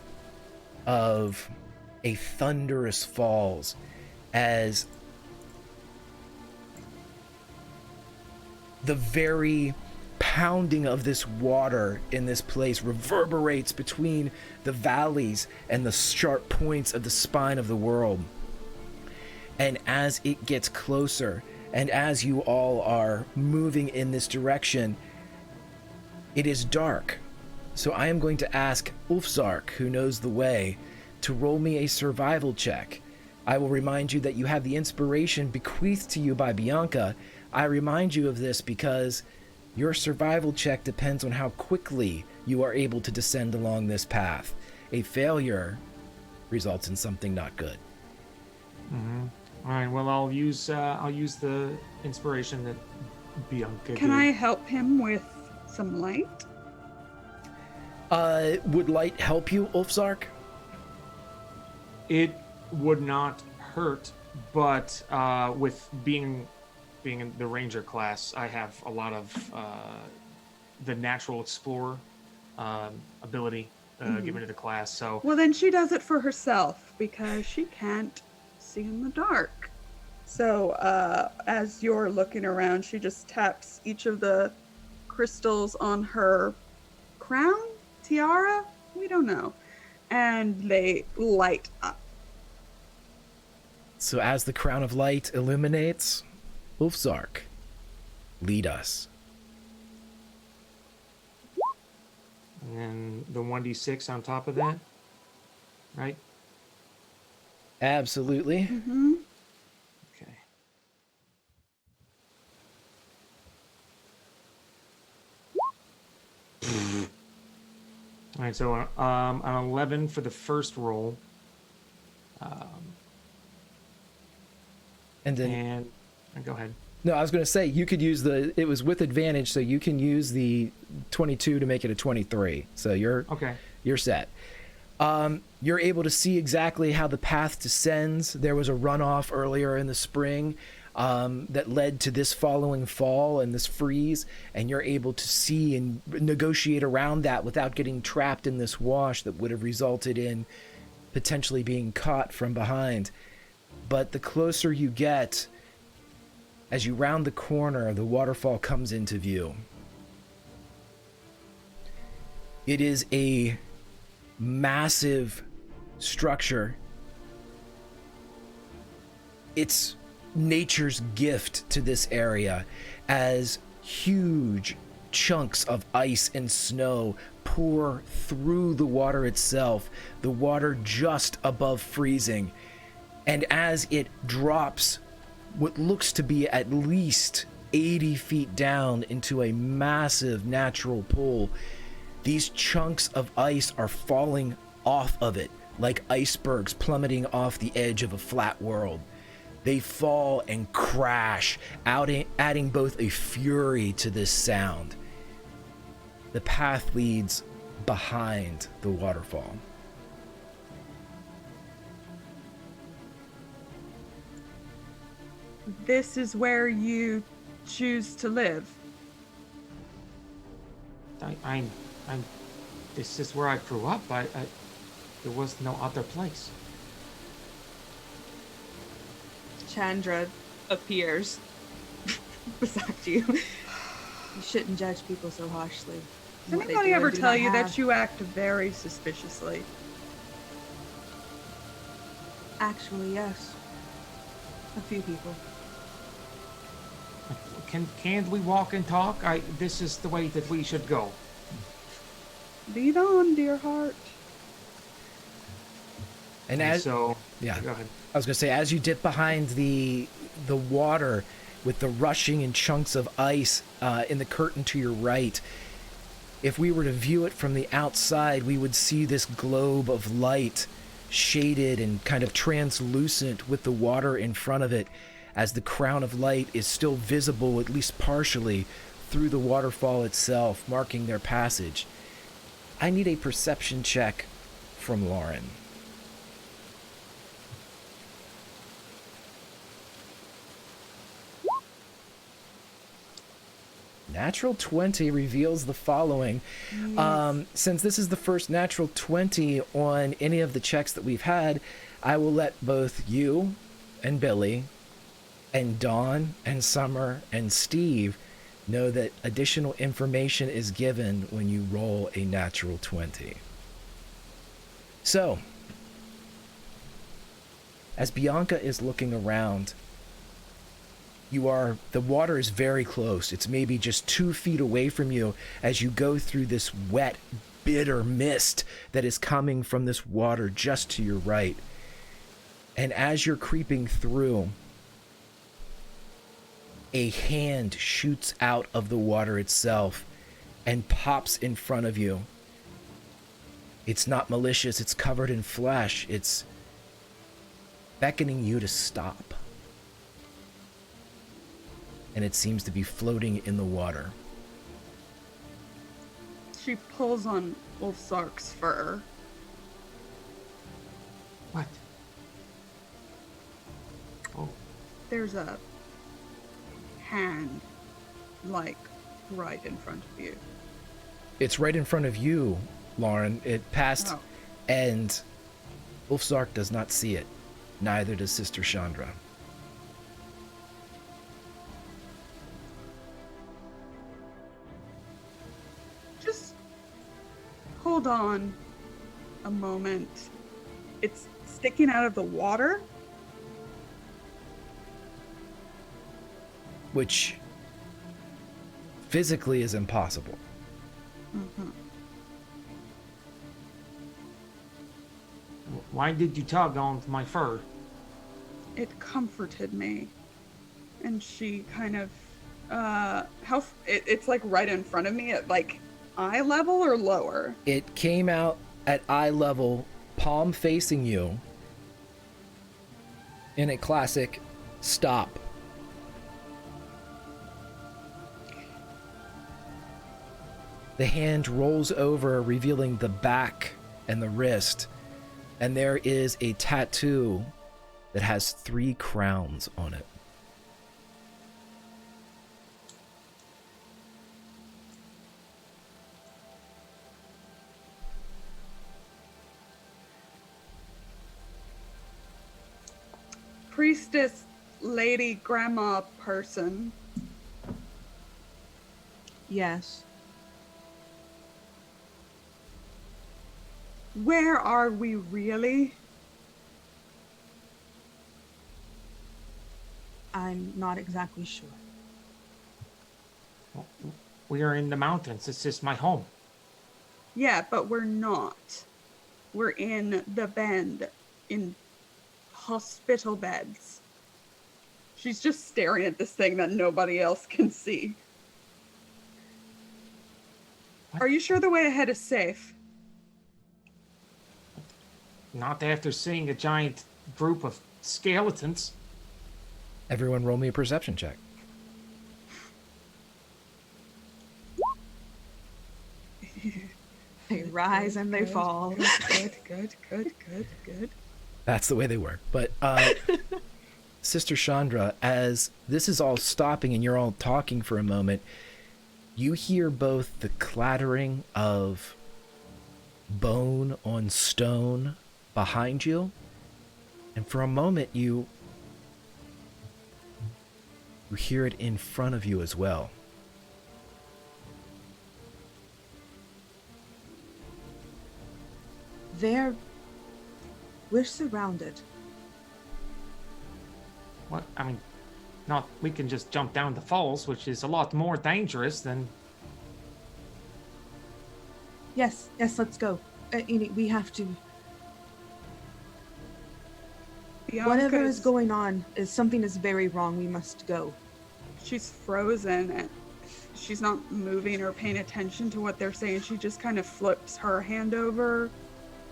of a thunderous falls as the very pounding of this water in this place reverberates between the valleys and the sharp points of the spine of the world. And as it gets closer, and as you all are moving in this direction, it is dark. So I am going to ask Ulfsark, who knows the way, to roll me a survival check. I will remind you that you have the inspiration bequeathed to you by Bianca. I remind you of this because your survival check depends on how quickly you are able to descend along this path. A failure results in something not good. Mm-hmm. All right. Well, I'll use the inspiration that Bianca Can gave. I help him with some light? Would light help you, Ulfsark? It would not hurt, but with being in the ranger class, I have a lot of the natural explorer ability given to the class. So Well, then she does it for herself because she can't see in the dark. So, as you're looking around, she just taps each of the crystals on her crown, tiara, we don't know, and they light up. So as the crown of light illuminates, Ulfzark, lead us. and the 1d6 on top of that, right? Absolutely. Mm-hmm. Okay. All right, so an 11 for the first roll, And then, and go ahead. no, I was going to say, you could use it was with advantage, so you can use the 22 to make it a 23. So Okay. you're set. You're able to see exactly how the path descends. There was a runoff earlier in the spring that led to this following fall and this freeze, and you're able to see and negotiate around that without getting trapped in this wash that would have resulted in potentially being caught from behind. But the closer you get, as you round the corner, the waterfall comes into view. It is a massive structure. It's nature's gift to this area, as huge chunks of ice and snow pour through the water itself, the water just above freezing. And as it drops what looks to be at least 80 feet down into a massive natural pool, these chunks of ice are falling off of it like icebergs plummeting off the edge of a flat world. They fall and crash, adding both a fury to this sound. The path leads behind the waterfall. This is where you choose to live. I'm. This is where I grew up. There was no other place. Chandra appears beside you. You shouldn't judge people so harshly. Does What they anybody do or ever do tell not you have. that you act very suspiciously? Actually, yes. A few people. Can't we walk and talk? This is the way that we should go. Lead on, dear heart. And as So yeah, go ahead. I was gonna say, as you dip behind the water with the rushing and chunks of ice in the curtain to your right, if we were to view it from the outside, we would see this globe of light, shaded and kind of translucent with the water in front of it, as the crown of light is still visible, at least partially, through the waterfall itself, marking their passage. I need a perception check from Lauren. Natural 20 reveals the following. Since this is the first natural 20 on any of the checks that we've had, I will let both you and Billy and Dawn and Summer and Steve know that additional information is given when you roll a natural 20. So, as Bianca is looking around, the water is very close. It's maybe just 2 feet away from you as you go through this wet, bitter mist that is coming from this water just to your right. And as you're creeping through, a hand shoots out of the water itself and pops in front of you. It's not malicious. It's covered in flesh. It's beckoning you to stop. And it seems to be floating in the water. She pulls on Ulfsark's fur. What? there's a hand, like, right in front of you. It's right in front of you, Lauren. It passed, Oh. and Ulfzark does not see it. Neither does Sister Chandra. Just hold on a moment. It's sticking out of the water. Which physically is impossible. Mm-hmm. Why did you tug on my fur? It comforted me. And she kind of, it's like right in front of me at like eye level or lower? It came out at eye level, palm facing you, in a classic stop. The hand rolls over, revealing the back and the wrist, and there is a tattoo that has 3 crowns on it. Priestess, lady, grandma person. Yes. Where are we really? I'm not exactly sure. We are in the mountains. This is my home. Yeah, but we're not. We're in the Bend, in hospital beds. She's just staring at this thing that nobody else can see. What? Are you sure the way ahead is safe? Not after seeing a giant group of skeletons. Everyone roll me a perception check. They rise and they fall. Good. That's the way they work. But Sister Chandra, as this is all stopping and you're all talking for a moment, you hear both the clattering of bone on stone behind you, and for a moment you hear it in front of you as well. We're surrounded. What? I mean, not. We can just jump down the falls, which is a lot more dangerous than. Yes, let's go. We have to. Whatever is going on, something is very wrong. We must go. She's frozen and she's not moving or paying attention to what they're saying. She just kind of flips her hand over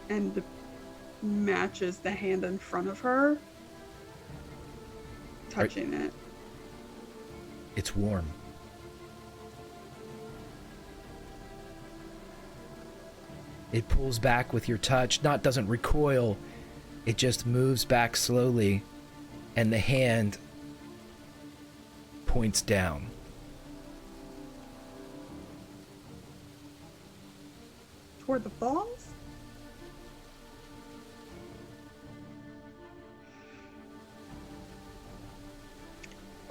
and matches the hand in front of her, touching it. It's warm. It pulls back with your touch, doesn't recoil, it just moves back slowly, and the hand points down. Toward the falls?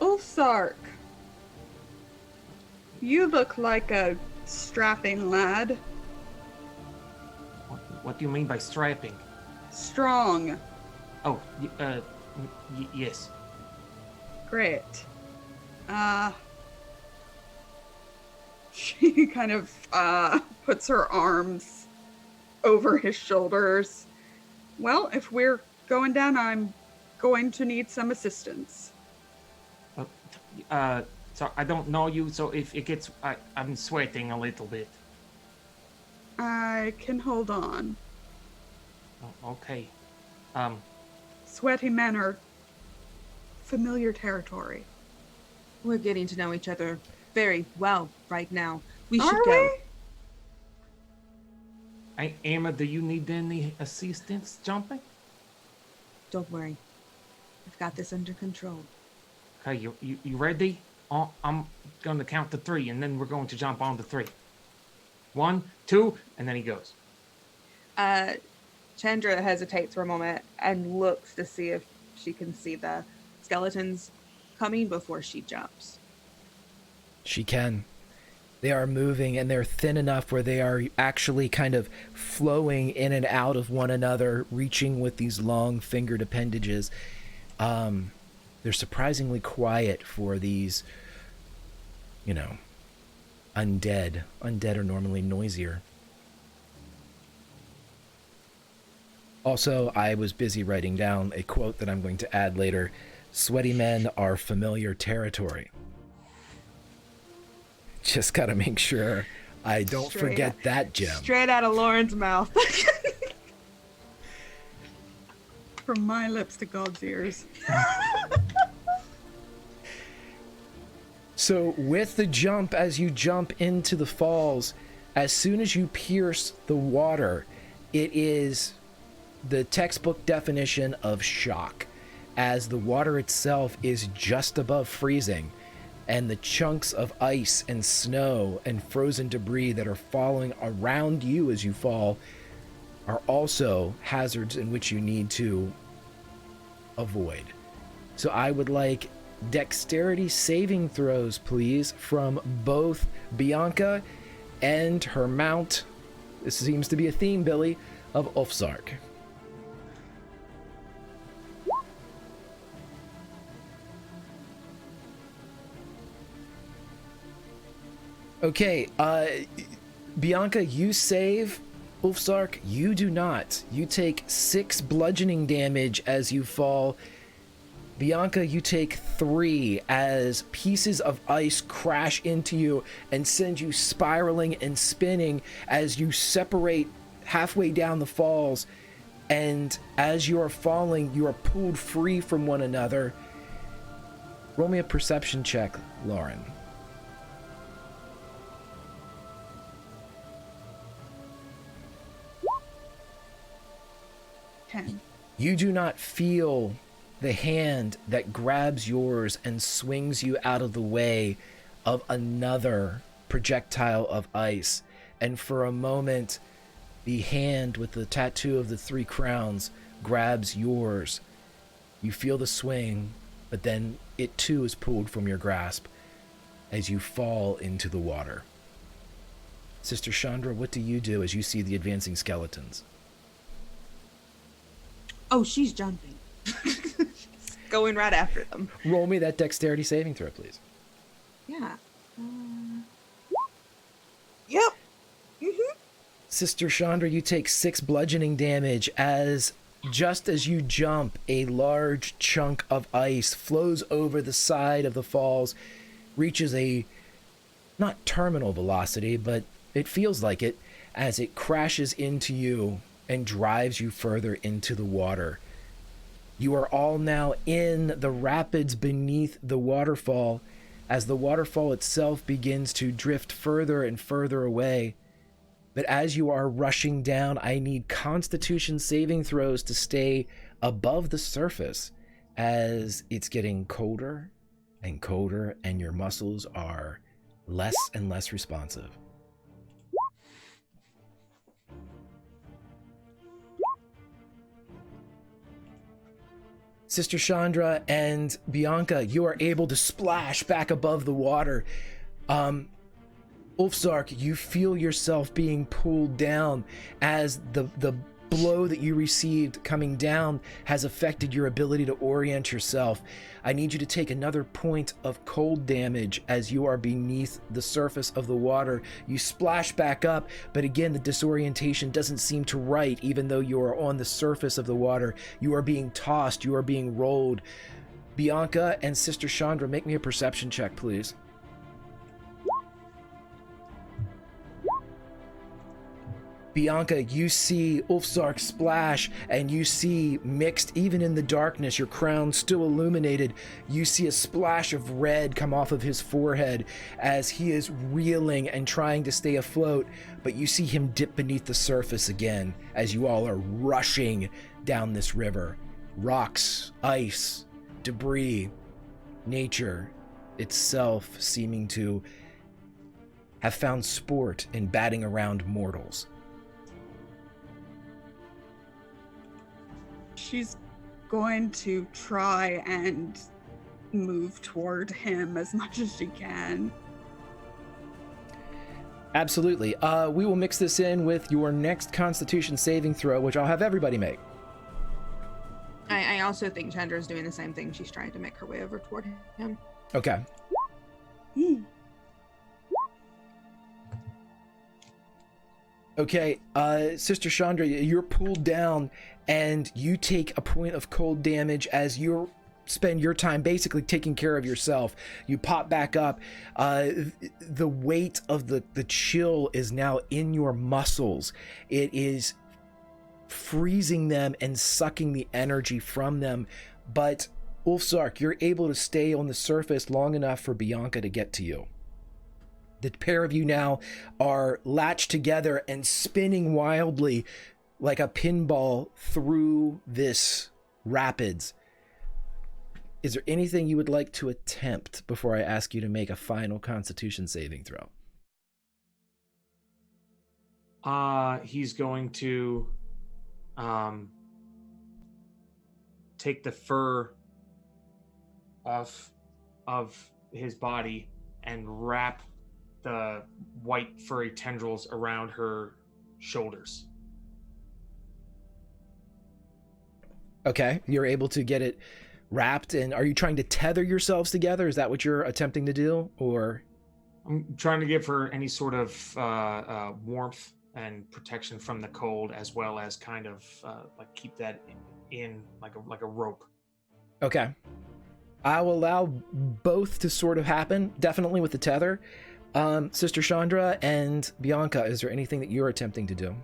Ulfzark, you look like a strapping lad. What do you mean by strapping? Strong. Oh, yes. Great. She kind of puts her arms over his shoulders. Well, if we're going down, I'm going to need some assistance. So I don't know you, so if it gets... I'm sweating a little bit. I can hold on. Oh, okay. Sweaty men are familiar territory. We're getting to know each other very well right now. We should Are go. we? Emma, do you need any assistance jumping? Don't worry. I've got this under control. Okay, you ready? Oh, I'm going to count to 3, and then we're going to jump on to 3. 1, 2, and then he goes. Chandra hesitates for a moment and looks to see if she can see the skeletons coming before she jumps. She can. They are moving, and they're thin enough where they are actually kind of flowing in and out of one another, reaching with these long fingered appendages. They're surprisingly quiet for these, undead. Undead are normally noisier. Also, I was busy writing down a quote that I'm going to add later. Sweaty men are familiar territory. Just gotta make sure I don't forget that gem. Straight out of Lauren's mouth. From my lips to God's ears. So with the jump, as you jump into the falls, as soon as you pierce the water, it is the textbook definition of shock, as the water itself is just above freezing, and the chunks of ice and snow and frozen debris that are falling around you as you fall are also hazards in which you need to avoid. So I would like dexterity saving throws, please, from both Bianca and her mount. This seems to be a theme, Billy, of Ulfsark. Okay, Bianca, you save. Ulfsark, you do not. You take 6 bludgeoning damage as you fall. Bianca, you take 3 as pieces of ice crash into you and send you spiraling and spinning as you separate halfway down the falls. And as you are falling, you are pulled free from one another. Roll me a perception check, Lauren. 10. You do not feel the hand that grabs yours and swings you out of the way of another projectile of ice. And for a moment, the hand with the tattoo of the 3 crowns grabs yours. You feel the swing, but then it too is pulled from your grasp as you fall into the water. Sister Chandra, what do you do as you see the advancing skeletons? Oh, she's jumping. Going right after them. Roll me that dexterity saving throw, please. Yeah. Yep. Mm-hmm. Sister Chandra, you take 6 bludgeoning damage as just as you jump, a large chunk of ice flows over the side of the falls, reaches a not terminal velocity, but it feels like it as it crashes into you and drives you further into the water. You are all now in the rapids beneath the waterfall as the waterfall itself begins to drift further and further away. But as you are rushing down, I need Constitution saving throws to stay above the surface as it's getting colder and colder and your muscles are less and less responsive. Sister Chandra and Bianca, you are able to splash back above the water. Ulfsark, you feel yourself being pulled down as the blow that you received coming down has affected your ability to orient yourself. I need you to take another point of cold damage as you are beneath the surface of the water. You splash back up, but again, the disorientation doesn't seem to right, even though you are on the surface of the water. You are being tossed, you are being rolled. Bianca and Sister Chandra, make me a perception check, please. Bianca, you see Ulfsark splash, and you see mixed, even in the darkness, your crown still illuminated, you see a splash of red come off of his forehead as he is reeling and trying to stay afloat, but you see him dip beneath the surface again as you all are rushing down this river. Rocks, ice, debris, nature itself seeming to have found sport in batting around mortals. She's going to try and move toward him as much as she can. Absolutely. We will mix this in with your next Constitution saving throw, which I'll have everybody make. I also think Chandra's doing the same thing. She's trying to make her way over toward him. Okay. Okay, Sister Chandra, you're pulled down and you take a point of cold damage as you spend your time basically taking care of yourself. You pop back up. The weight of the chill is now in your muscles. It is freezing them and sucking the energy from them. But Ulfsark, you're able to stay on the surface long enough for Bianca to get to you. The pair of you now are latched together and spinning wildly like a pinball through this rapids. Is there anything you would like to attempt before I ask you to make a final Constitution saving throw? He's going to take the fur of his body and wrap the white furry tendrils around her shoulders. Okay, you're able to get it wrapped, and are you trying to tether yourselves together? Is that what you're attempting to do, or? I'm trying to give her any sort of warmth and protection from the cold, as well as kind of like keep that in like a rope. Okay, I will allow both to sort of happen, definitely with the tether. Sister Chandra and Bianca, is there anything that you're attempting to do?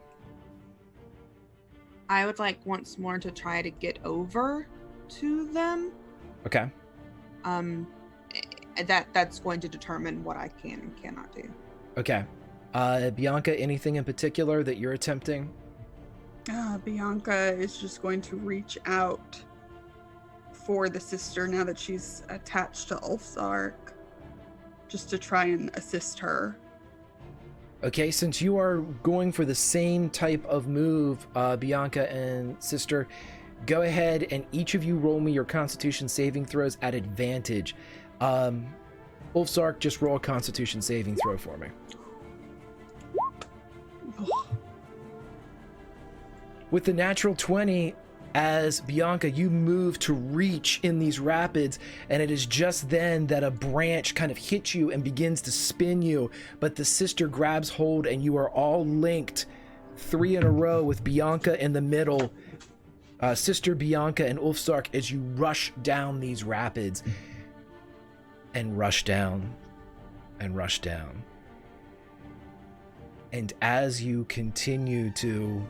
I would like once more to try to get over to them. Okay. That's going to determine what I can and cannot do. Okay. Bianca, anything in particular that you're attempting? Bianca is just going to reach out for the sister now that she's attached to Ulfsark, just to try and assist her. Okay, since you are going for the same type of move, Bianca and sister, go ahead and each of you roll me your Constitution saving throws at advantage. Ulfsark, just roll a Constitution saving throw for me. With the natural 20, as Bianca, you move to reach in these rapids, and it is just then that a branch kind of hits you and begins to spin you, but the sister grabs hold and you are all linked 3 in a row with Bianca in the middle. Sister Bianca and Ulfsark, as you rush down these rapids and rush down and rush down. And as you continue to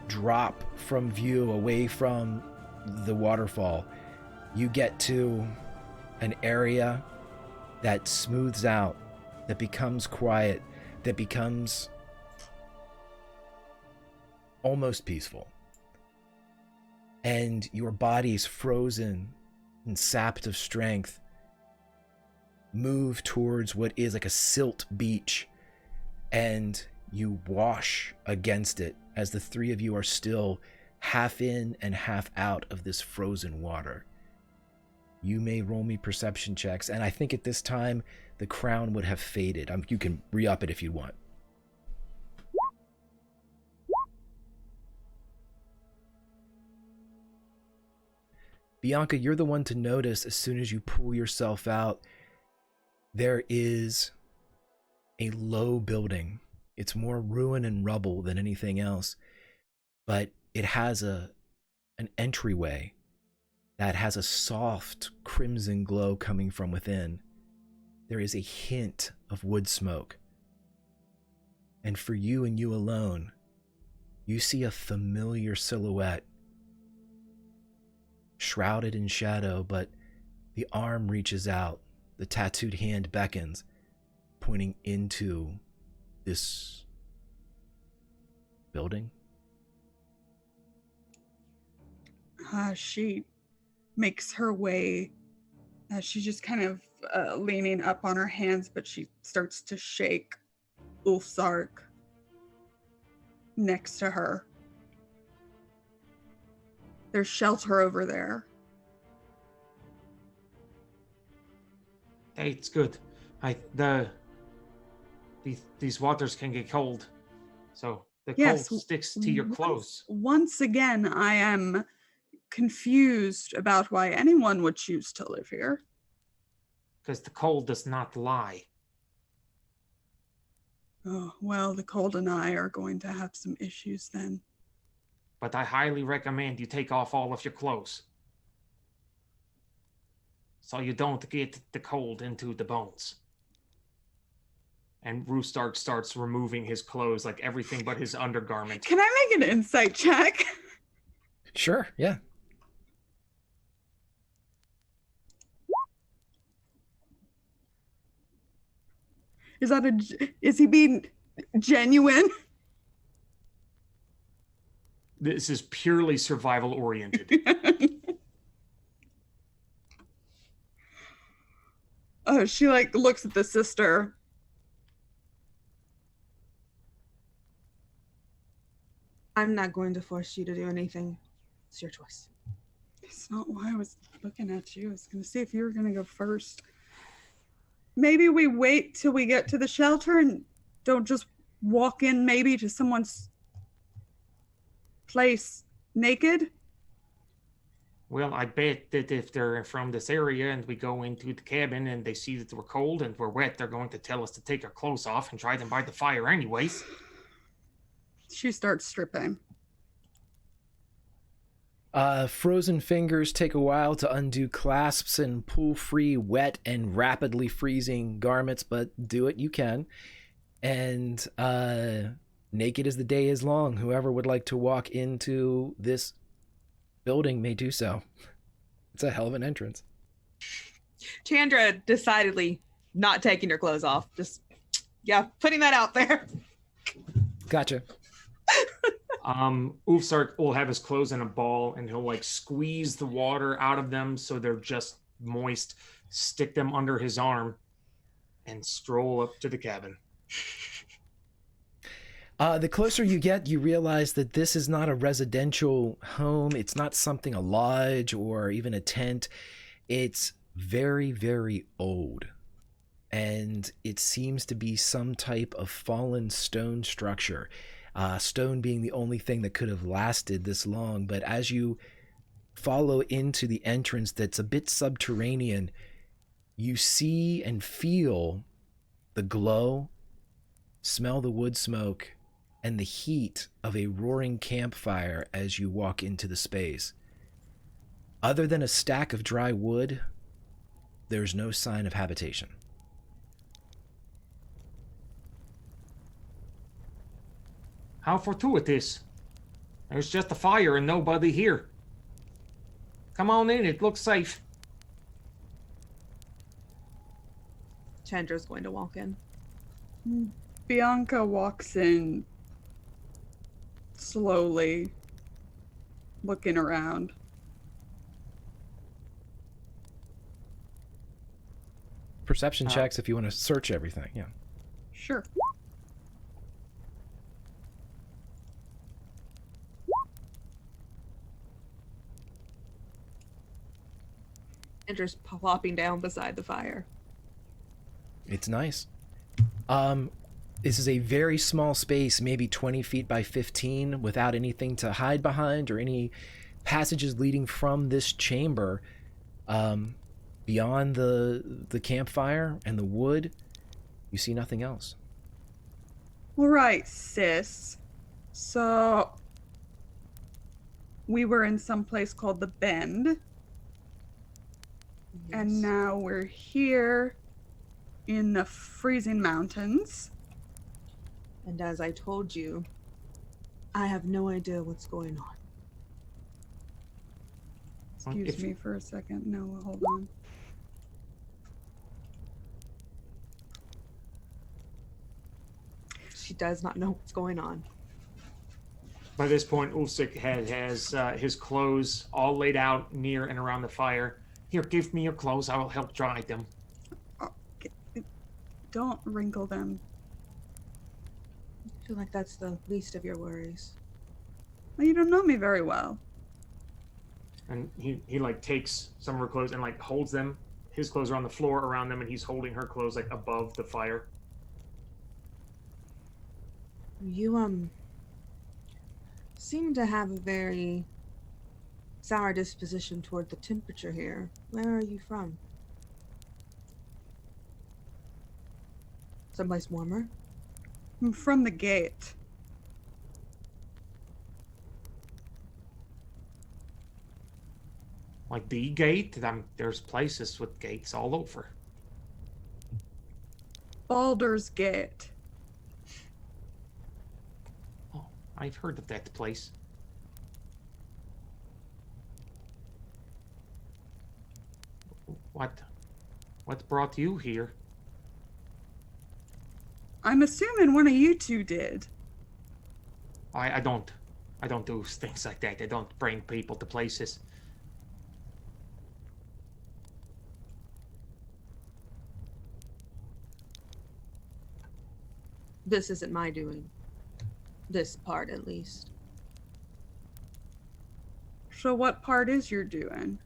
drop from view away from the waterfall, you get to an area that smooths out, that becomes quiet, that becomes almost peaceful. And your body's frozen and sapped of strength move towards what is like a silt beach, and you wash against it as the 3 of you are still half in and half out of this frozen water. You may roll me perception checks, and I think at this time the crown would have faded. You can re-up it if you want. Bianca, you're the one to notice as soon as you pull yourself out, there is a low building. It's more ruin and rubble than anything else, but it has an entryway that has a soft crimson glow coming from within. There is a hint of wood smoke. And for you and you alone, you see a familiar silhouette, shrouded in shadow, but the arm reaches out, the tattooed hand beckons, pointing into this building. She makes her way She's just kind of leaning up on her hands, but she starts to shake Ulfsark next to her. There's shelter over there. Hey, it's good. These waters can get cold, so the Yes, cold sticks to your clothes. Once again, I am confused about why anyone would choose to live here. Because the cold does not lie. Oh, well, the cold and I are going to have some issues then. But I highly recommend you take off all of your clothes, so you don't get the cold into the bones. And Roostark starts removing his clothes, like everything but his undergarment. Can I make an insight check? Sure, yeah. Is he being genuine? This is purely survival oriented. Oh, she like looks at the sister. I'm not going to force you to do anything. It's your choice. It's not why I was looking at you. I was going to see if you were going to go first. Maybe we wait till we get to the shelter and don't just walk in maybe to someone's place naked. Well, I bet that if they're from this area and we go into the cabin and they see that we're cold and we're wet, they're going to tell us to take our clothes off and try them by the fire anyways. She starts stripping. Frozen fingers take a while to undo clasps and pull free wet and rapidly freezing garments, but do it you can. And naked as the day is long, whoever would like to walk into this building may do so. It's a hell of an entrance. Chandra decidedly not taking her clothes off. Just, yeah, putting that out there. Gotcha. Ulfsark will have his clothes in a ball and he'll like squeeze the water out of them so they're just moist, stick them under his arm, and stroll up to the cabin. The closer you get, you realize that this is not a residential home. It's not something, a lodge or even a tent. It's very, very old. And it seems to be some type of fallen stone structure. Stone being the only thing that could have lasted this long. But as you follow into the entrance that's a bit subterranean, you see and feel the glow, smell the wood smoke, and the heat of a roaring campfire as you walk into the space. Other than a stack of dry wood, there's no sign of habitation. How fortuitous. There's just a fire and nobody here. Come on in, it looks safe. Chandra's going to walk in. Bianca walks in slowly, looking around. Perception checks if you want to search everything, yeah. Sure. Chandra's plopping down beside the fire. It's nice. This is a very small space, maybe 20 feet by 15, without anything to hide behind or any passages leading from this chamber. Beyond the campfire and the wood, you see nothing else. All right, sis. So we were in some place called the Bend, and now we're here in the freezing mountains. And as I told you, I have no idea what's going on. Excuse me for a second. No, hold on. She does not know what's going on. By this point, Ulfsik has his clothes all laid out near and around the fire. Here, give me your clothes. I will help dry them. Don't wrinkle them. I feel like that's the least of your worries. Well, you don't know me very well. And he like takes some of her clothes and like holds them. His clothes are on the floor around them, and he's holding her clothes like above the fire. You seem to have a very sour disposition toward the temperature here. Where are you from? Someplace warmer? I'm from the gate. Like the gate. There's places with gates all over. Baldur's Gate. Oh, I've heard of that place. What brought you here? I'm assuming one of you two did. I don't do things like that. I don't bring people to places. This isn't my doing. This part, at least. So what part is your doing?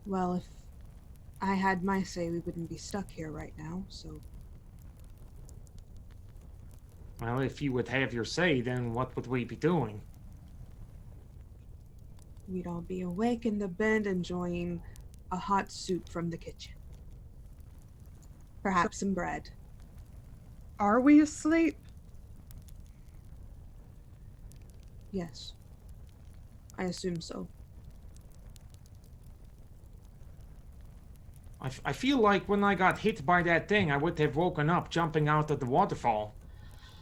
Well, if I had my say, we wouldn't be stuck here right now, so... Well, if you would have your say, then what would we be doing? We'd all be awake in the bed enjoying a hot soup from the kitchen. Perhaps some bread. Are we asleep? Yes. I assume so. I feel like when I got hit by that thing, I would have woken up jumping out of the waterfall.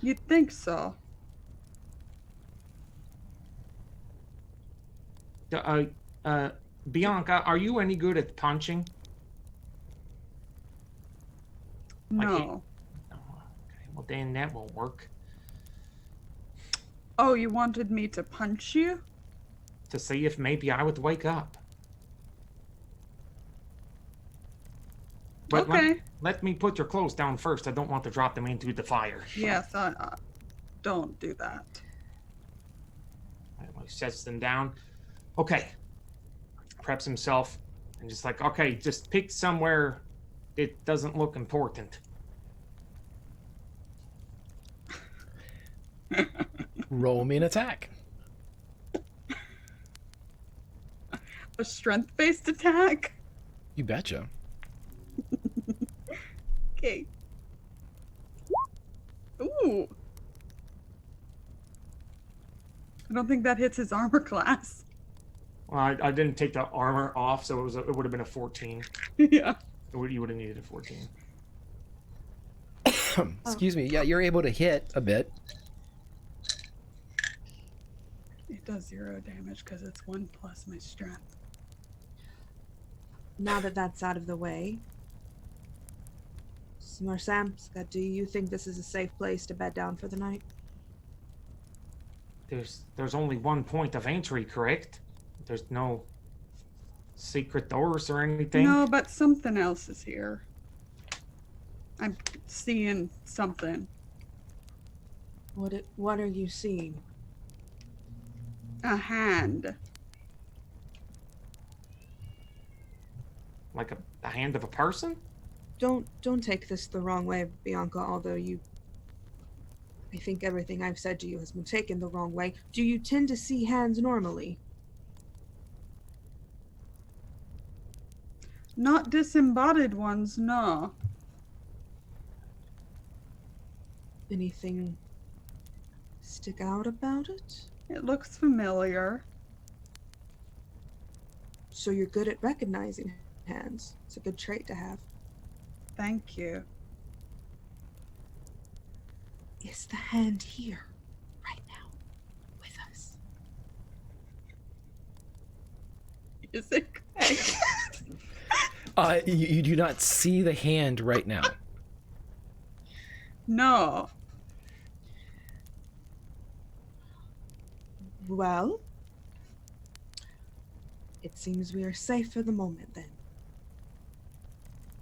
You'd think so. Bianca, are you any good at punching? No. Okay, well then that won't work. Oh, you wanted me to punch you? To see if maybe I would wake up. But Okay. let me put your clothes down first. I don't want to drop them into the fire. Yes, don't do that. He sets them down. Okay. Preps himself and just like, okay, just pick somewhere it doesn't look important. Roll me an attack. A strength-based attack? You betcha. Okay. Ooh. I don't think that hits his armor class. Well, I didn't take the armor off, so it would have been a 14. Yeah. You would have needed a 14. Excuse me. Yeah, you're able to hit a bit. It does 0 damage because it's 1 plus my strength. Now that that's out of the way, Samska, do you think this is a safe place to bed down for the night? There's only one point of entry, correct? There's no secret doors or anything? No, but something else is here. I'm seeing something. What are you seeing? A hand. Like a hand of a person? Don't take this the wrong way, Bianca, although I think everything I've said to you has been taken the wrong way. Do you tend to see hands normally? Not disembodied ones, no. Anything stick out about it? It looks familiar. So you're good at recognizing hands. It's a good trait to have. Thank you. Is the hand here, right now, with us? Is it? You do not see the hand right now. No. Well, It seems we are safe for the moment then.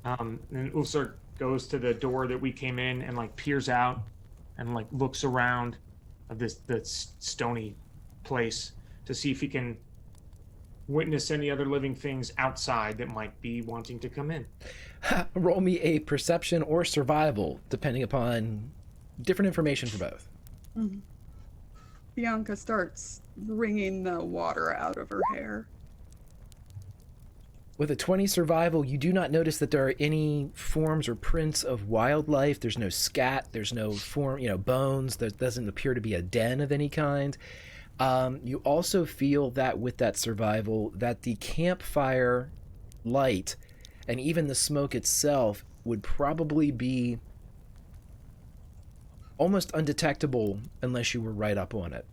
And Ulsar goes to the door that we came in and like peers out and like looks around of this stony place to see if he can witness any other living things outside that might be wanting to come in. Roll me a perception or survival, depending upon different information for both. Bianca starts wringing the water out of her hair. With a 20 survival, you do not notice that there are any forms or prints of wildlife. There's no scat. There's no bones. There doesn't appear to be a den of any kind. You also feel that with that survival, that the campfire light and even the smoke itself would probably be almost undetectable unless you were right up on it.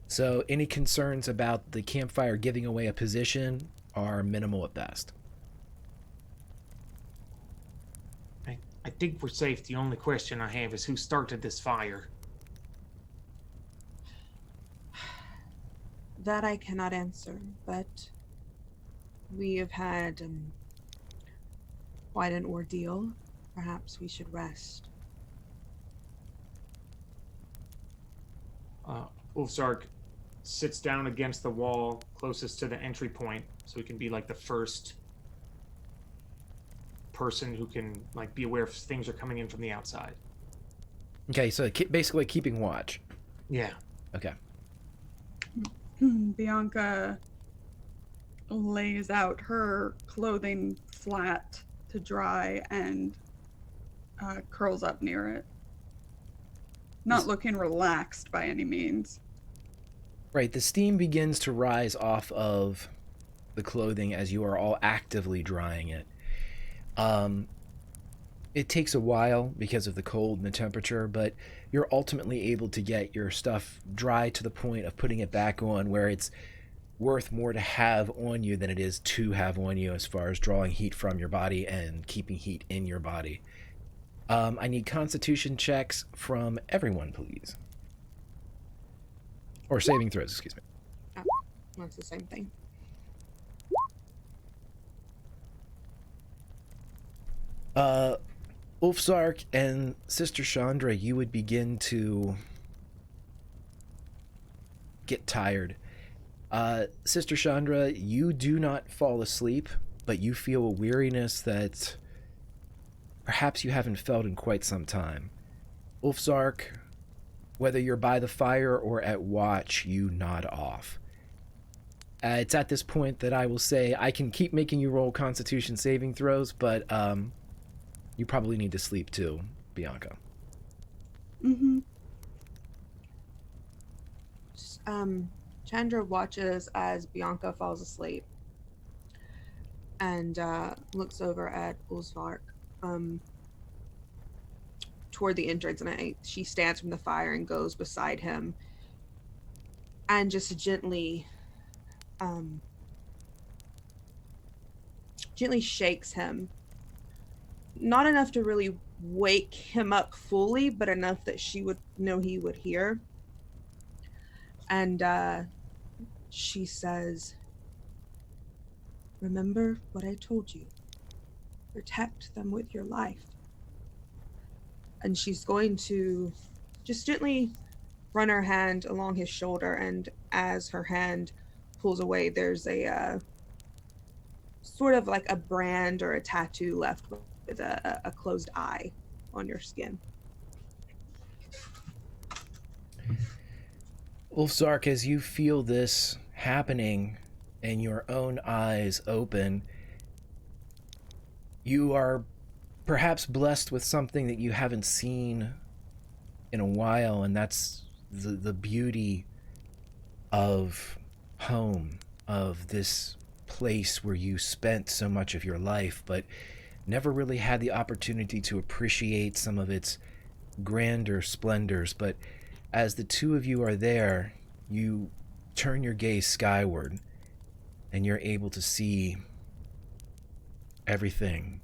So any concerns about the campfire giving away a position are minimal at best. I think we're safe. The only question I have is who started this fire. That I cannot answer, but we have had quite an ordeal. Perhaps we should rest. Ulfsark sits down against the wall closest to the entry point so he can be like the first person who can like be aware if things are coming in from the outside. Okay, so basically keeping watch. Yeah. Okay. Bianca lays out her clothing flat to dry and curls up near it. Not looking relaxed by any means. Right, the steam begins to rise off of the clothing as you are all actively drying it. It takes a while because of the cold and the temperature, but you're ultimately able to get your stuff dry to the point of putting it back on where it's worth more to have on you than it is to have on you as far as drawing heat from your body and keeping heat in your body. I need constitution checks from everyone, please. Or saving throws, excuse me. Oh, that's the same thing. Ulfsark and Sister Chandra, you would begin to get tired. Sister Chandra, you do not fall asleep, but you feel a weariness that perhaps you haven't felt in quite some time. Ulfsark, whether you're by the fire or at watch, you nod off. It's at this point that I will say I can keep making you roll Constitution saving throws, but you probably need to sleep too, Bianca. Chandra watches as Bianca falls asleep and looks over at Ulsvark toward the entrance, and she stands from the fire and goes beside him and just gently shakes him. Not enough to really wake him up fully, but enough that she would know he would hear. And she says, "Remember what I told you. Protect them with your life." And she's going to just gently run her hand along his shoulder, and as her hand pulls away, there's a sort of like a brand or a tattoo left with a closed eye on your skin. Ulfsark, as you feel this happening and your own eyes open, you are perhaps blessed with something that you haven't seen in a while, and that's the beauty of home, of this place where you spent so much of your life, but never really had the opportunity to appreciate some of its grander splendors. But as the two of you are there, you turn your gaze skyward, and you're able to see everything.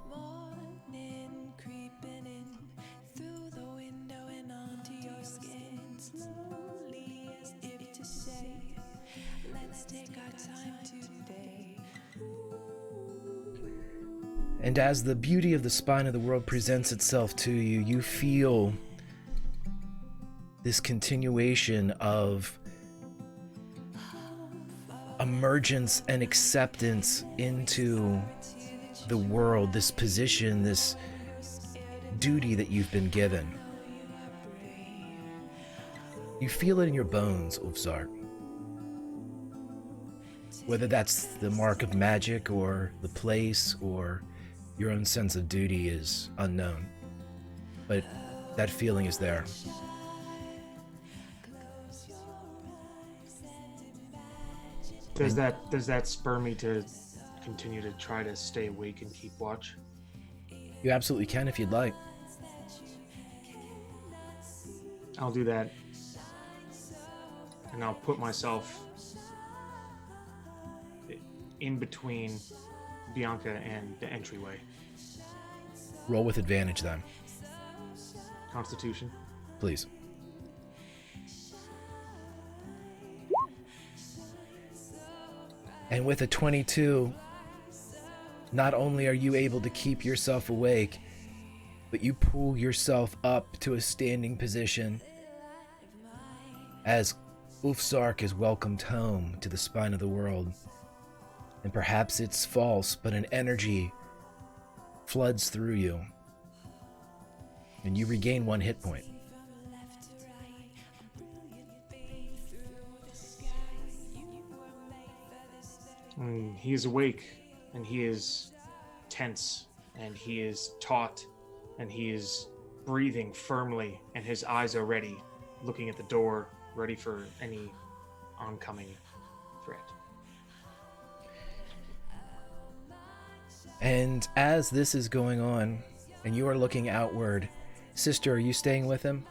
Morning creeping in through the window And as the beauty of the spine of the world presents itself to you, you feel this continuation of emergence and acceptance into the world, this position, this duty that you've been given. You feel it in your bones, Ulfzar. Whether that's the mark of magic or the place or your own sense of duty is unknown. But that feeling is there. Does that spur me to continue to try to stay awake and keep watch? You absolutely can if you'd like. I'll do that. And I'll put myself in between Bianca and the entryway. Roll with advantage then, Constitution. please. And with a 22, not only are you able to keep yourself awake, but you pull yourself up to a standing position as Ulfzark is welcomed home to the spine of the world. And perhaps it's false, but an energy floods through you, and you regain 1 hit point. And he is awake, and he is tense, and he is taut, and he is breathing firmly, and his eyes are ready, looking at the door, ready for any oncoming threat. And as this is going on, and you are looking outward, sister, are you staying with him?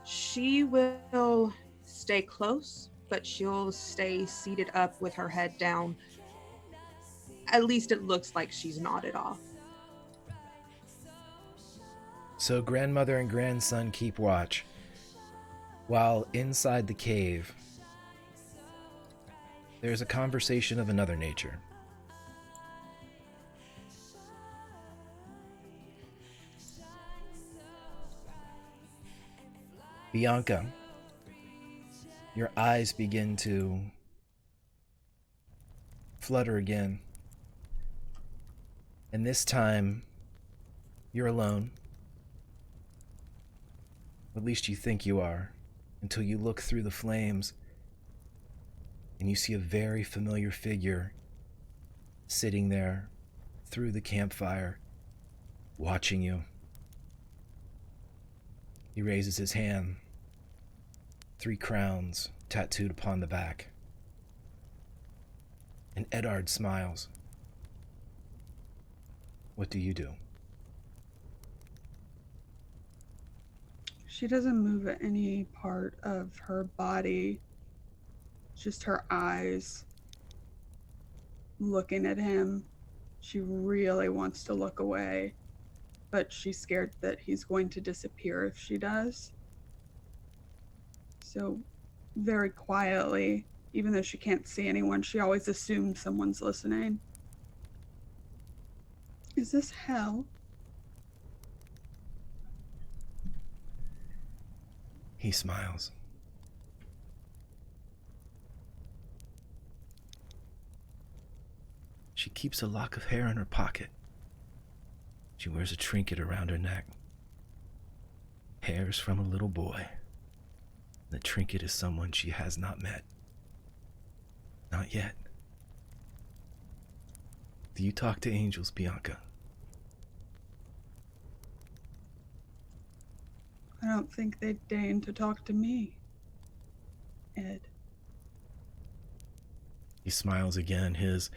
She will stay close, but she'll stay seated up with her head down. At least it looks like she's nodded off. So grandmother and grandson keep watch, while inside the cave, there's a conversation of another nature. Bianca, your eyes begin to flutter again. And this time, you're alone. At least you think you are, until you look through the flames and you see a very familiar figure sitting there through the campfire, watching you. He raises his hand, 3 crowns tattooed upon the back. And Eddard smiles. What do you do? She doesn't move any part of her body, just her eyes looking at him. She really wants to look away, but she's scared that he's going to disappear if she does. So very quietly, even though she can't see anyone, she always assumes someone's listening. Is this hell? He smiles. She keeps a lock of hair in her pocket. She wears a trinket around her neck. Hairs from a little boy. The trinket is someone she has not met. Not yet. Do you talk to angels, Bianca? I don't think they'd deign to talk to me, Ed. He smiles again, his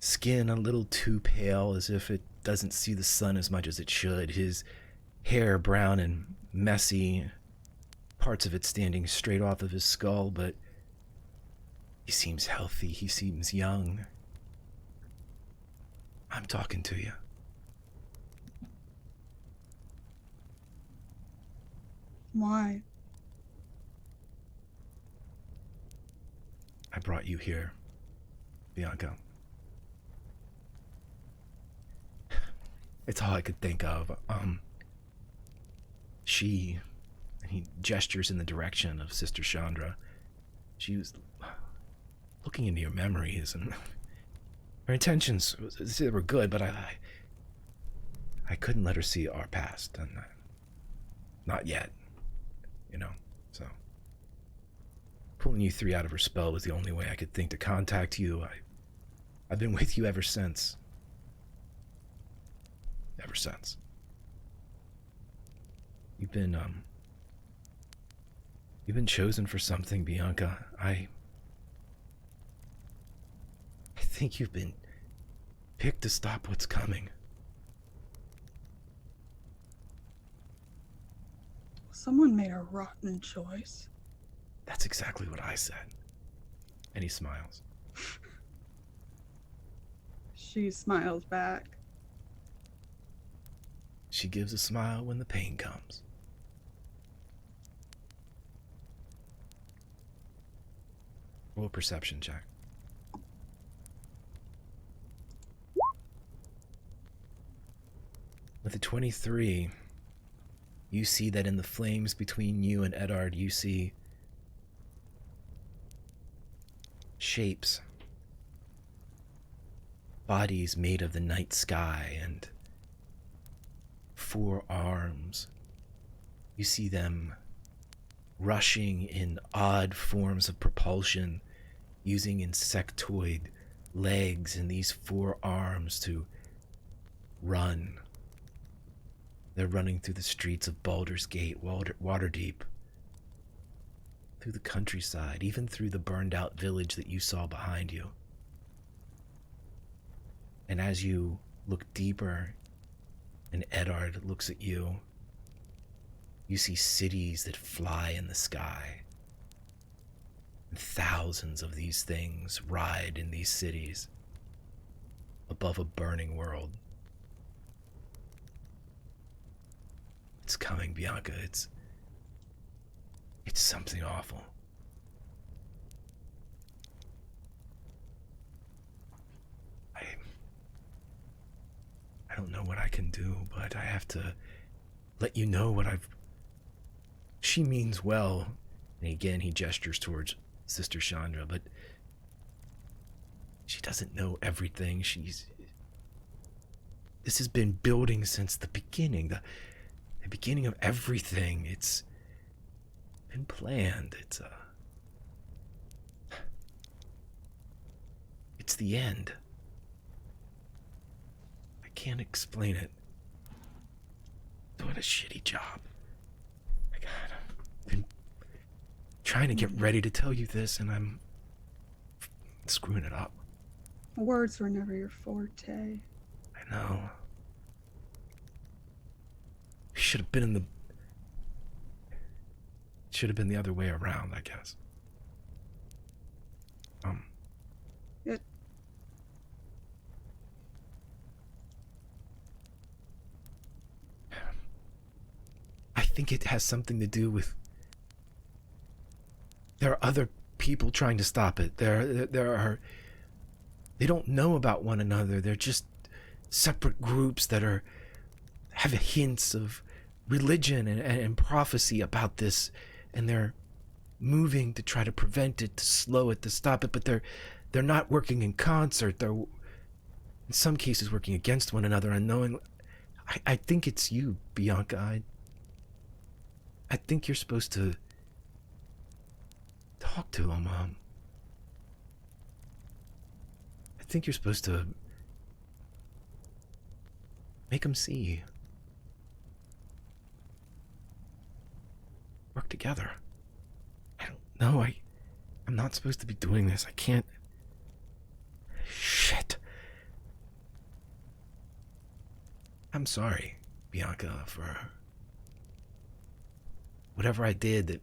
skin a little too pale, as if it doesn't see the sun as much as it should. His hair brown and messy, parts of it standing straight off of his skull, but he seems healthy, he seems young. I'm talking to you. Why? I brought you here, Bianca. It's all I could think of. She, and he gestures in the direction of Sister Chandra. She was looking into your memories, and her intentions, they were good, but I couldn't let her see our past, and not yet, so pulling you three out of her spell was the only way I could think to contact you. I've been with you ever since. Ever since. You've been chosen for something, Bianca. I think you've been picked to stop what's coming. Someone made a rotten choice. That's exactly what I said. And he smiles. She smiles back. She gives a smile when the pain comes. Roll a perception check. With a 23, you see that in the flames between you and Eddard, you see shapes, bodies made of the night sky, and 4 arms. You see them rushing in odd forms of propulsion, using insectoid legs and these 4 arms to run. They're running through the streets of Baldur's Gate, Waterdeep, through the countryside, even through the burned out village that you saw behind you. And as you look deeper and Eddard looks at you, you see cities that fly in the sky. And thousands of these things ride in these cities above a burning world. It's coming, Bianca. It's something awful. I don't know what I can do, but I have to let you know what She means well. And again, he gestures towards Sister Chandra, but she doesn't know everything. This has been building since the beginning. The beginning of everything. It's been planned. It's the end. I can't explain it. What a shitty job. My God, I've been trying to get ready to tell you this, and I'm screwing it up. Words were never your forte. I know. Should have been the other way around, I guess. I think it has something to do with there are other people trying to stop it. They don't know about one another. They're just separate groups that have hints of religion and prophecy about this, and they're moving to try to prevent it, to slow it, to stop it, but they're not working in concert. They're in some cases working against one another unknowingly. I think it's you, Bianca. I think you're supposed to talk to him. I think you're supposed to make him see. Work together. I don't know. I'm not supposed to be doing this. I can't. Shit. I'm sorry, Bianca, for whatever I did that.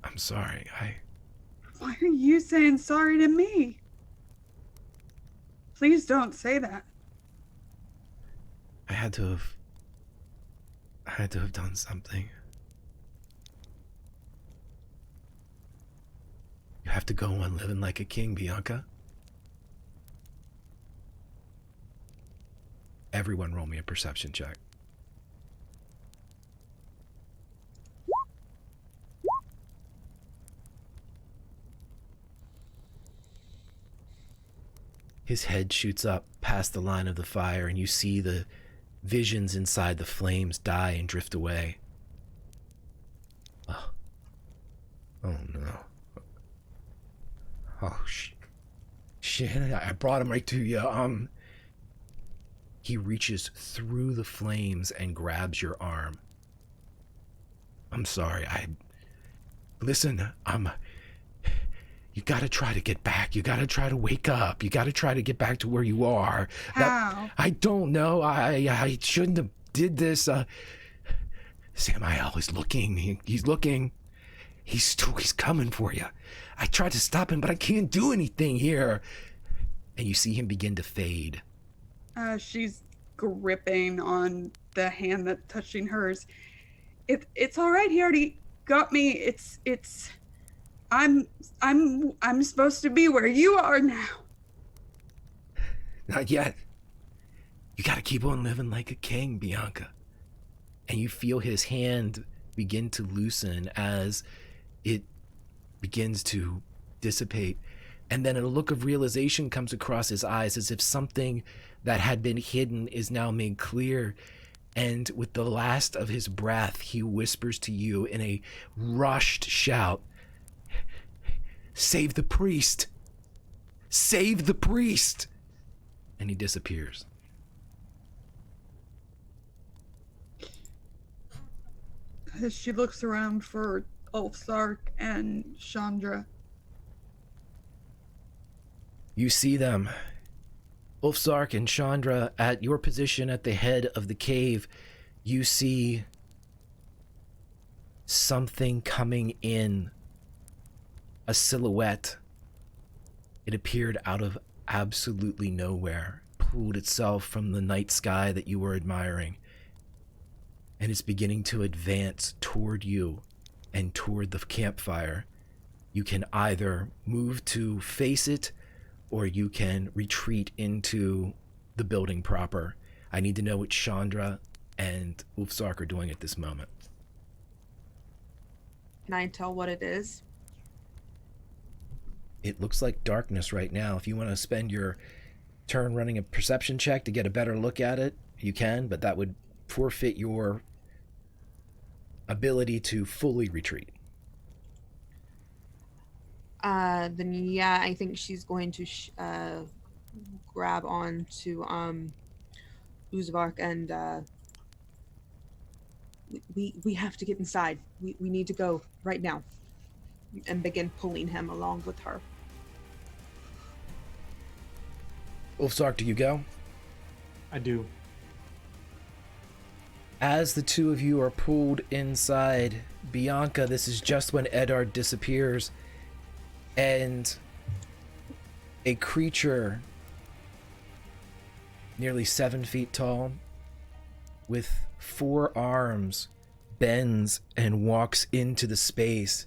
I'm sorry. Why are you saying sorry to me? Please don't say that. I had to have done something. You have to go on living like a king, Bianca. Everyone roll me a perception check. His head shoots up past the line of the fire, and you see the visions inside the flames die and drift away. Oh no. Oh, shit, I brought him right to you. He reaches through the flames and grabs your arm. I'm sorry, Listen, you gotta try to get back. You gotta try to wake up. You gotta try to get back to where you are. How? I don't know. I shouldn't have did this. Samael is looking. He's looking. He's coming for you. I tried to stop him, but I can't do anything here. And you see him begin to fade. She's gripping on the hand that's touching hers. It's all right. He already got me. I'm supposed to be where you are now. Not yet. You gotta keep on living like a king, Bianca. And you feel his hand begin to loosen as it begins to dissipate. And then a look of realization comes across his eyes, as if something that had been hidden is now made clear. And with the last of his breath, he whispers to you in a rushed shout, "Save the priest! Save the priest!" And he disappears. As she looks around for Ulfsark and Chandra. You see them, Ulfsark and Chandra, at your position at the head of the cave. You see something coming in, a silhouette. It appeared out of absolutely nowhere, pulled itself from the night sky that you were admiring, and it's beginning to advance toward you and toward the campfire. You can either move to face it, or you can retreat into the building proper. I need to know what Chandra and Ulfsark are doing at this moment. Can I tell what it is? It looks like darkness right now. If you want to spend your turn running a perception check to get a better look at it, you can, but that would forfeit your ability to fully retreat. Then yeah, I think she's going to grab on to Uzvark and we have to get inside. We need to go right now, and begin pulling him along with her. Ulfsark, do you go? I do. As the two of you are pulled inside, Bianca, this is just when Eddard disappears, and a creature nearly 7 feet tall with 4 arms bends and walks into the space.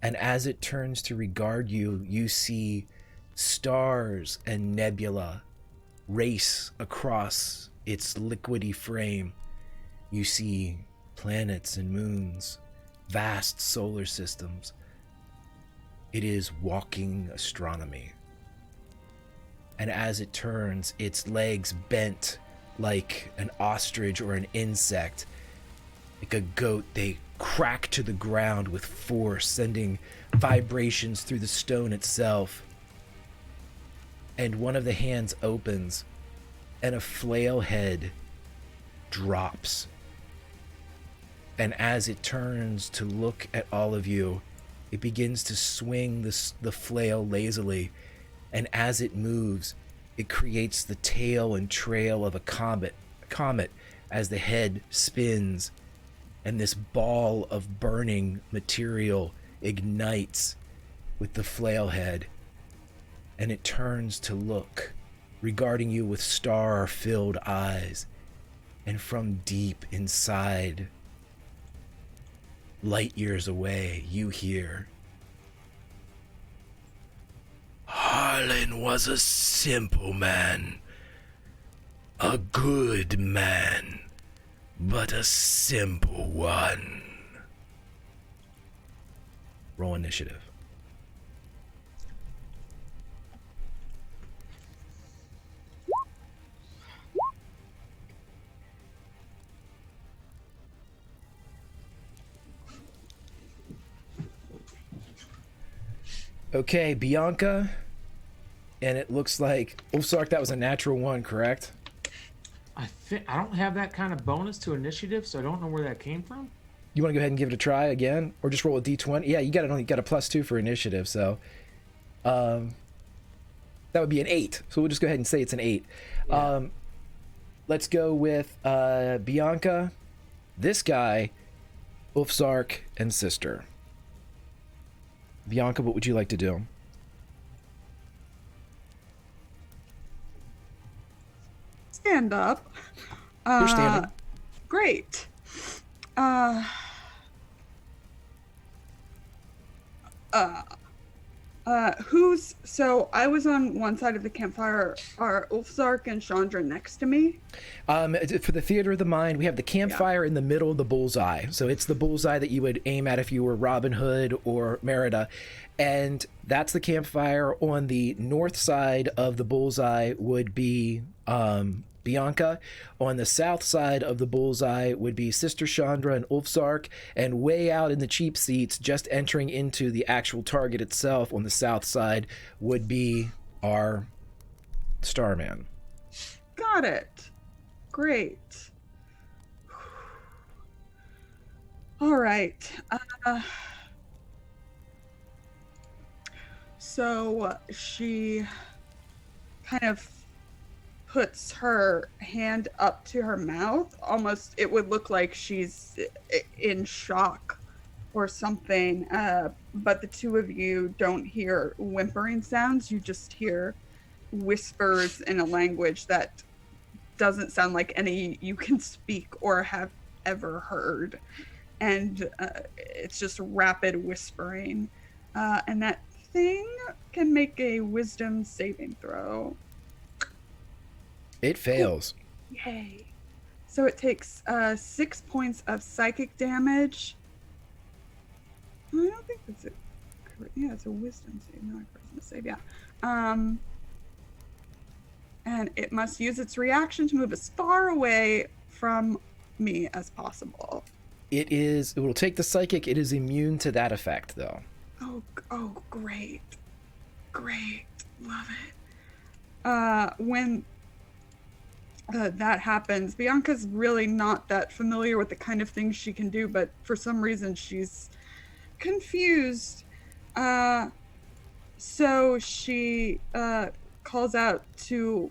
And as it turns to regard you, you see stars and nebula race across its liquidy frame. You see planets and moons, vast solar systems. It is walking astronomy. And as it turns, its legs bent like an ostrich or an insect, like a goat, they crack to the ground with force, sending vibrations through the stone itself. And one of the hands opens, and a flail head drops. And as it turns to look at all of you, it begins to swing the flail lazily, and as it moves, it creates the tail and trail of a comet as the head spins, and this ball of burning material ignites with the flail head, and it turns to look, regarding you with star-filled eyes, And from deep inside, light years away, you hear, Harlan was a simple man, a good man, but a simple one. Roll initiative. Okay, Bianca, and it looks like Ulfsark, that was a natural one, correct? I don't have that kind of bonus to initiative, so I don't know where that came from. You want to go ahead and give it a try again, or just roll a d20? Yeah, you got a +2 for initiative, so that would be an 8. So we'll just go ahead and say it's an 8. Yeah. Let's go with Bianca, this guy, Ulfsark, and sister. Bianca, what would you like to do? Stand up. You're standing. Great. So I was on one side of the campfire. Are Ulfsark and Chandra next to me? For the theater of the mind, we have the campfire in the middle of the bullseye. So it's the bullseye that you would aim at if you were Robin Hood or Merida. And that's the campfire. On the north side of the bullseye would be Bianca. On the south side of the bullseye would be Sister Chandra and Ulfsark. And way out in the cheap seats, just entering into the actual target itself on the south side, would be our Starman. Got it. Great. All right. So she kind of puts her hand up to her mouth. Almost, it would look like she's in shock or something. But the two of you don't hear whimpering sounds. You just hear whispers in a language that doesn't sound like any you can speak or have ever heard. And it's just rapid whispering. And that thing can make a wisdom saving throw. It fails. Yay. So it takes 6 points of psychic damage. I don't think that's it. Yeah, it's a wisdom save, not a charisma save. Yeah. And it must use its reaction to move as far away from me as possible. It will take the psychic. It is immune to that effect, though. Oh, great. Love it. When that happens, Bianca's really not that familiar with the kind of things she can do, but for some reason she's confused. So she calls out to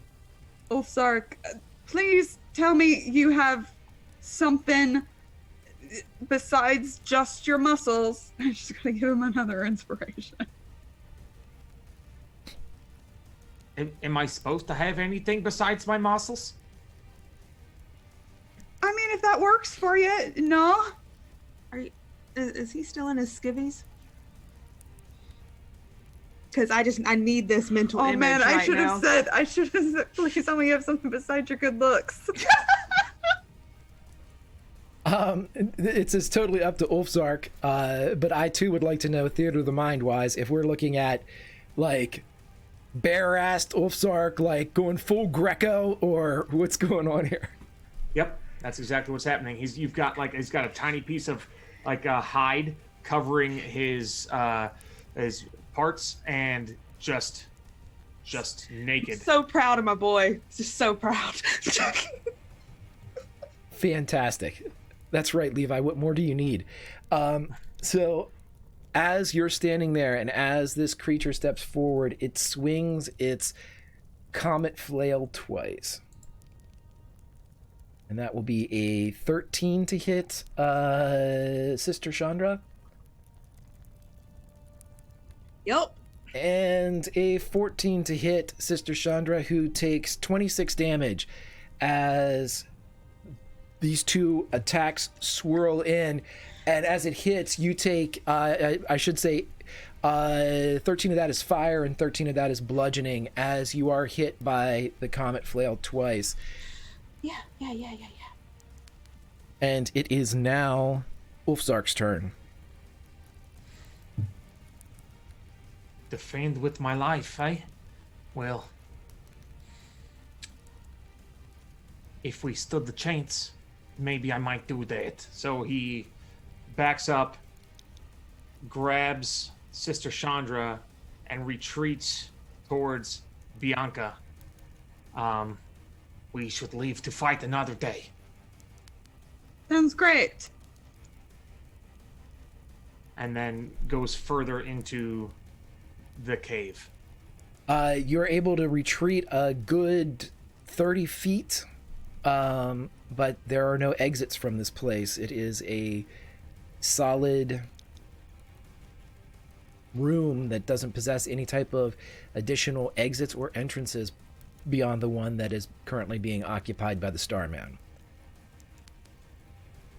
Ulfsark, please tell me you have something besides just your muscles. I'm just gonna give him another inspiration. Am I supposed to have anything besides my muscles? I mean, if that works for you, no. Is he still in his skivvies? Because I need this mental image. Oh man, right I should now. have said, please tell me you have something besides your good looks. It's totally up to Ulfsark, but I too would like to know, theater of the mind wise, if we're looking at like bare-assed Ulfsark, like going full Greco, or what's going on here? Yep, that's exactly what's happening. He's got a tiny piece of like hide covering his parts and just naked. So proud of my boy. Just so proud. Fantastic. That's right, Levi. What more do you need? So as you're standing there and as this creature steps forward, it swings its comet flail twice. And that will be a 13 to hit Sister Chandra. Yep. And a 14 to hit Sister Chandra, who takes 26 damage as these two attacks swirl in, and as it hits, you take, I should say, 13 of that is fire and 13 of that is bludgeoning as you are hit by the comet flail twice. Yeah. And it is now Ulfzark's turn. Defend with my life, eh? Well, if we stood the chance, maybe I might do that. So he backs up, grabs Sister Chandra, and retreats towards Bianca. We should leave to fight another day. Sounds great. And then goes further into the cave. You're able to retreat a good 30 feet, but there are no exits from this place. It is a solid room that doesn't possess any type of additional exits or entrances beyond the one that is currently being occupied by the Starman.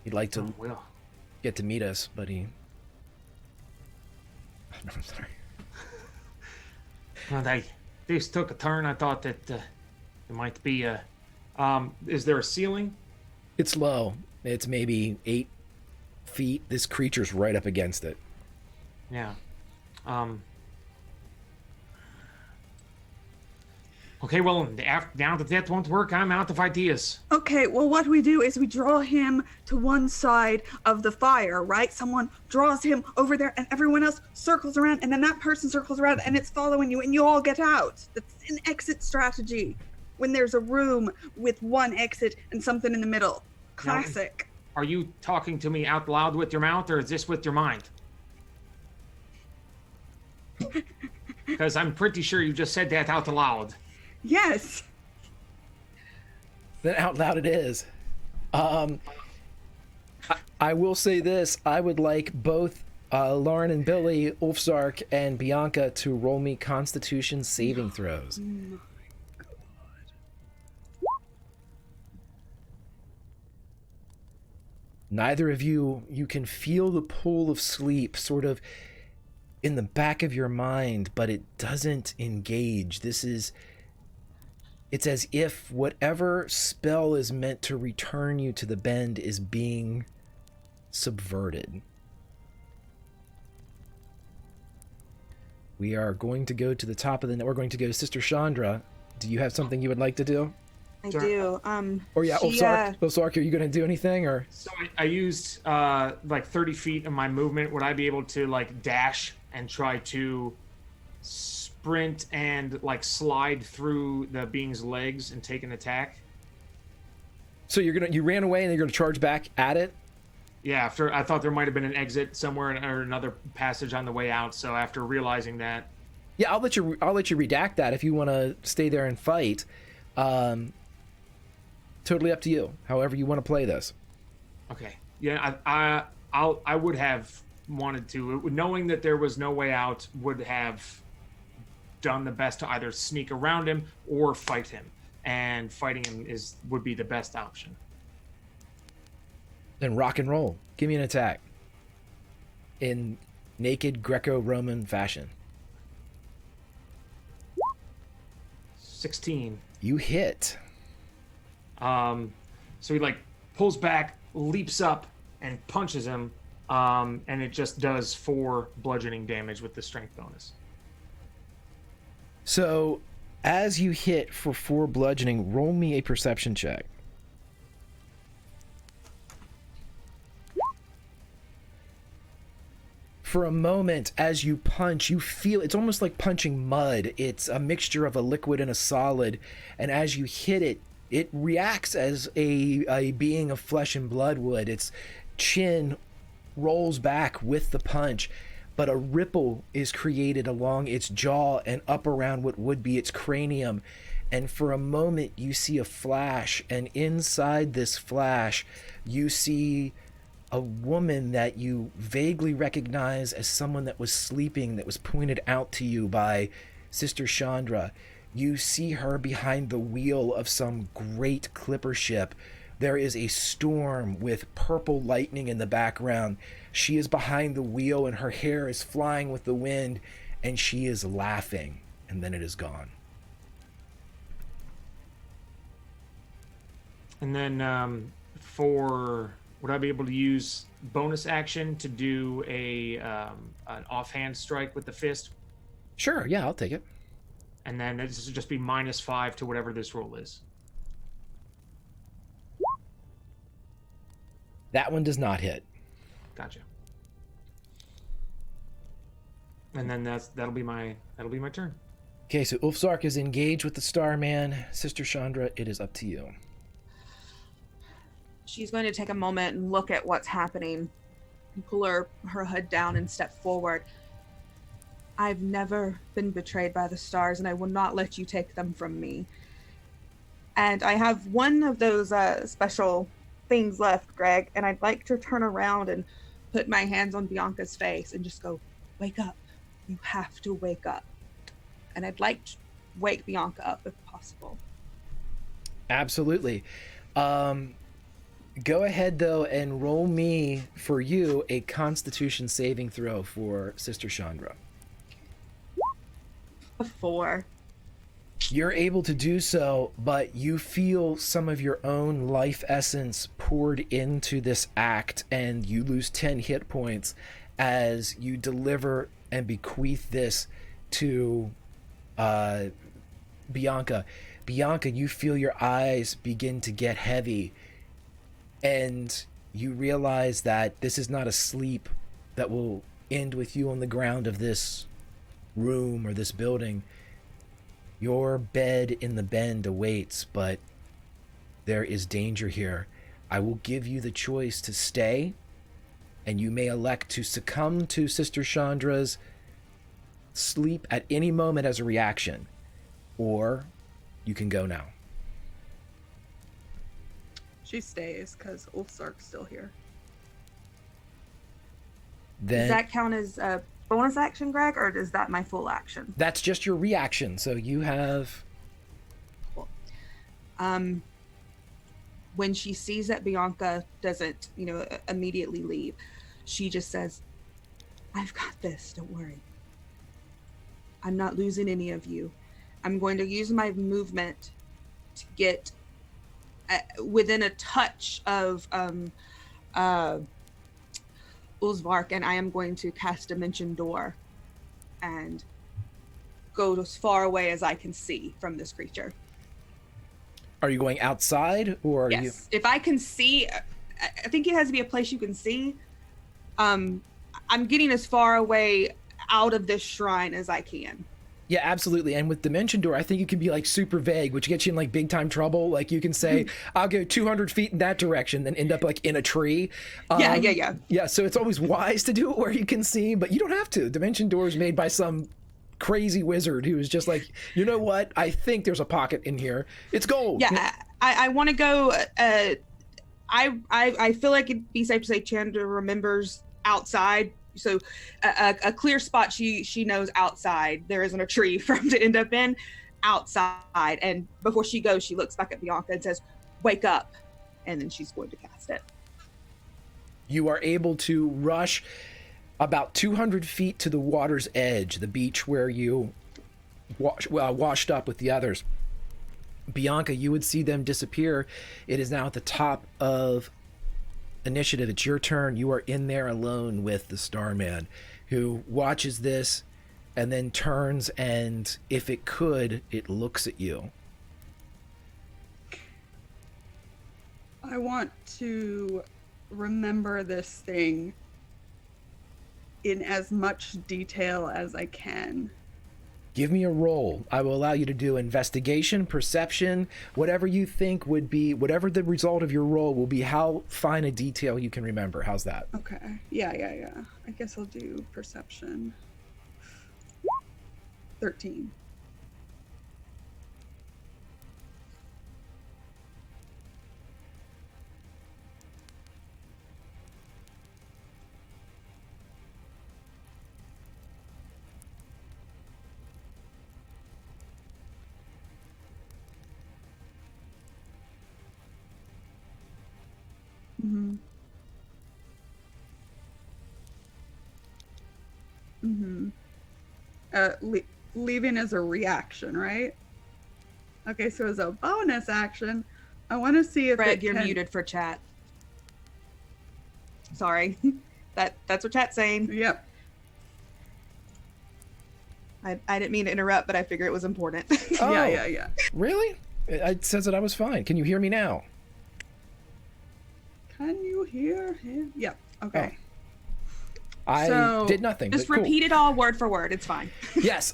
He'd like to get to meet us, but he... I'm sorry. Well, this took a turn. I thought that there might be a... is there a ceiling? It's low. It's maybe 8 feet. This creature's right up against it. Yeah. Okay, well, now that won't work, I'm out of ideas. Okay, well, what we do is we draw him to one side of the fire, right? Someone draws him over there, and everyone else circles around, and then that person circles around, and it's following you, and you all get out. That's an exit strategy when there's a room with one exit and something in the middle. Classic. Now, are you talking to me out loud with your mouth, or is this with your mind? Because I'm pretty sure you just said that out loud. Yes. Then out loud it is. I will say this. I would like both Lauren and Billy, Ulfzark, and Bianca to roll me Constitution saving throws. Oh my God. Neither of you can feel the pull of sleep sort of in the back of your mind, but it doesn't engage. It's as if whatever spell is meant to return you to the bend is being subverted. We are going to go to the top of the... We're going to go to Sister Chandra. Do you have something you would like to do? I do. Or yeah, Ulfzark, are you going to do anything? Or so I used like 30 feet of my movement. Would I be able to like dash and try to sprint and like slide through the being's legs and take an attack? So you ran away and you're gonna charge back at it? Yeah, I thought there might have been an exit somewhere or another passage on the way out. So after realizing that, yeah, I'll let you redact that if you want to stay there and fight. Totally up to you. However you want to play this. Okay. Yeah, I would have wanted to, knowing that there was no way out, would have done the best to either sneak around him or fight him. And fighting him would be the best option. Then rock and roll. Give me an attack. In naked Greco-Roman fashion. 16. You hit. So he like pulls back, leaps up, and punches him. And it just does 4 bludgeoning damage with the strength bonus. So, as you hit for 4 bludgeoning, roll me a perception check. For a moment, as you punch, you feel it's almost like punching mud. It's a mixture of a liquid and a solid, and as you hit it, it reacts as a being of flesh and blood would. Its chin rolls back with the punch, but a ripple is created along its jaw and up around what would be its cranium. And for a moment, you see a flash, and inside this flash, you see a woman that you vaguely recognize as someone that was sleeping, that was pointed out to you by Sister Chandra. You see her behind the wheel of some great clipper ship, There is a storm with purple lightning in the background. She is behind the wheel and her hair is flying with the wind, and she is laughing, and then it is gone. And then would I be able to use bonus action to do an offhand strike with the fist? Sure, yeah, I'll take it. And then this would just be -5 to whatever this roll is. That one does not hit. Gotcha. And then that'll be my turn. Okay, so Ulfsark is engaged with the Starman. Sister Chandra, it is up to you. She's going to take a moment and look at what's happening and pull her hood down and step forward. I've never been betrayed by the stars, and I will not let you take them from me. And I have one of those special things left, Greg, and I'd like to turn around and put my hands on Bianca's face and just go, wake up. You have to wake up. And I'd like to wake Bianca up if possible. Absolutely. Go ahead, though, and roll me, for you, a Constitution saving throw for Sister Chandra. A 4. You're able to do so, but you feel some of your own life essence poured into this act, and you lose 10 hit points as you deliver and bequeath this to Bianca. Bianca, you feel your eyes begin to get heavy, and you realize that this is not a sleep that will end with you on the ground of this room or this building. Your bed in the bend awaits, but there is danger here. I will give you the choice to stay, and you may elect to succumb to Sister Chandra's sleep at any moment as a reaction, or you can go now. She stays because Ulfsark's still here. Then Does that count as a bonus action, Greg, or is that my full action? that's just your reaction, so you have... Cool. When she sees that Bianca doesn't, immediately leave, she just says, I've got this, don't worry. I'm not losing any of you. I'm going to use my movement to get within a touch of Ulfsark, and I am going to cast Dimension Door and go as far away as I can see from this creature. Are you going outside, or are Yes. you... If I can see, I think it has to be a place you can see. I'm getting as far away out of this shrine as I can. Yeah, absolutely. And with Dimension Door, I think you can be like super vague, which gets you in like big time trouble. Like you can say, I'll go 200 feet in that direction, then end up like in a tree. Yeah. Yeah, so it's always wise to do it where you can see, but you don't have to. Dimension Door is made by some crazy wizard who is just like, you know what? I think there's a pocket in here. It's gold. Yeah, I want to go. I feel like it'd be safe to say Chandra remembers outside. So a clear spot she knows outside. There isn't a tree for him to end up in. Outside. And before she goes, she looks back at Bianca and says, wake up. And then she's going to cast it. You are able to rush about 200 feet to the water's edge, the beach where you washed up with the others. Bianca, you would see them disappear. It is now at the top of initiative. It's your turn. You are in there alone with the Starman, who watches this and then turns, and if it could, it looks at you. I want to remember this thing in as much detail as I can. Give me a roll. I will allow you to do investigation, perception, whatever you think would be, whatever the result of your roll will be, how fine a detail you can remember. How's that? Okay. Yeah. I guess I'll do perception. 13. Mm-hmm. Mm-hmm. Leaving is a reaction, right? Okay, so as a bonus action, I want to see if Greg, you're muted for chat. Sorry. That's what chat's saying. Yep. I didn't mean to interrupt, but I figure it was important. Oh, Yeah. really? It says that I was fine. Can you hear me now? Can you hear him? Yep. Okay. I did nothing. Just but cool. repeat it all word for word. It's fine. Yes.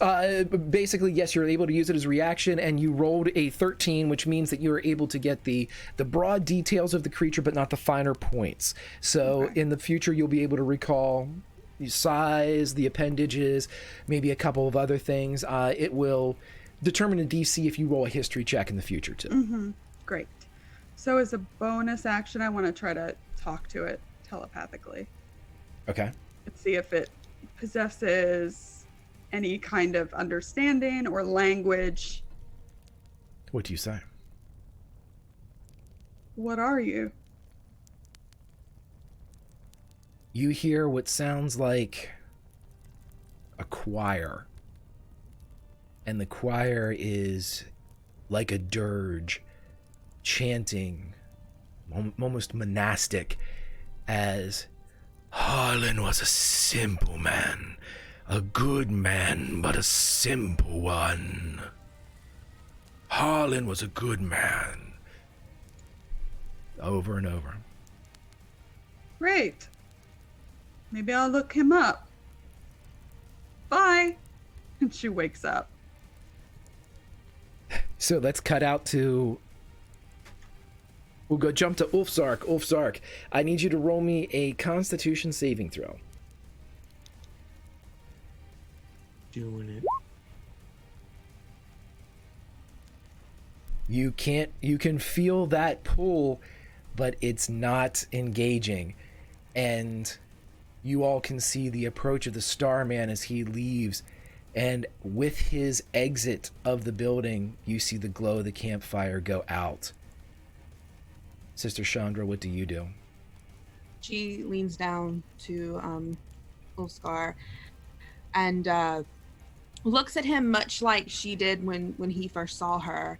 Basically, yes, you're able to use it as reaction, and you rolled a 13, which means that you are able to get the broad details of the creature, but not the finer points. So in the future, you'll be able to recall the size, the appendages, maybe a couple of other things. It will determine a DC if you roll a history check in the future, too. Mm-hmm. Great. So as a bonus action, I want to try to talk to it telepathically. Okay. Let's see if it possesses any kind of understanding or language. What do you say? What are you? You hear what sounds like a choir. And the choir is like a dirge, chanting, almost monastic, as Harlan was a simple man, a good man, but a simple one. Harlan was a good man. Over and over. Great. Maybe I'll look him up. Bye. And she wakes up. So let's cut out to... We'll go jump to Ulfzark. Ulfzark, I need you to roll me a Constitution saving throw. Doing it. You can feel that pull, but it's not engaging. And you all can see the approach of the Starman as he leaves. And with his exit of the building, you see the glow of the campfire go out. Sister Chandra, what do you do? She leans down to Ulfscar and looks at him much like she did when he first saw her,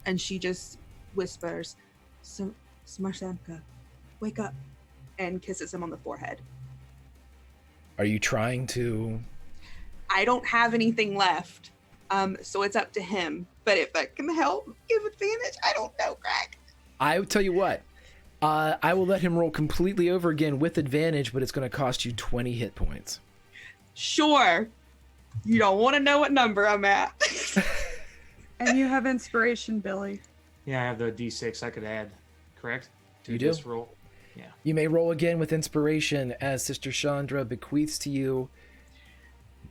and she just whispers, Smarsamka, wake up, and kisses him on the forehead. Are you trying to... I don't have anything left, so it's up to him. But if that can help give advantage, I don't know, Greg. I will tell you what. I will let him roll completely over again with advantage, but it's going to cost you 20 hit points. Sure. You don't want to know what number I'm at. And you have inspiration, Billy. Yeah, I have the D6 I could add, correct? To You do? this roll. Yeah. You may roll again with inspiration as Sister Chandra bequeaths to you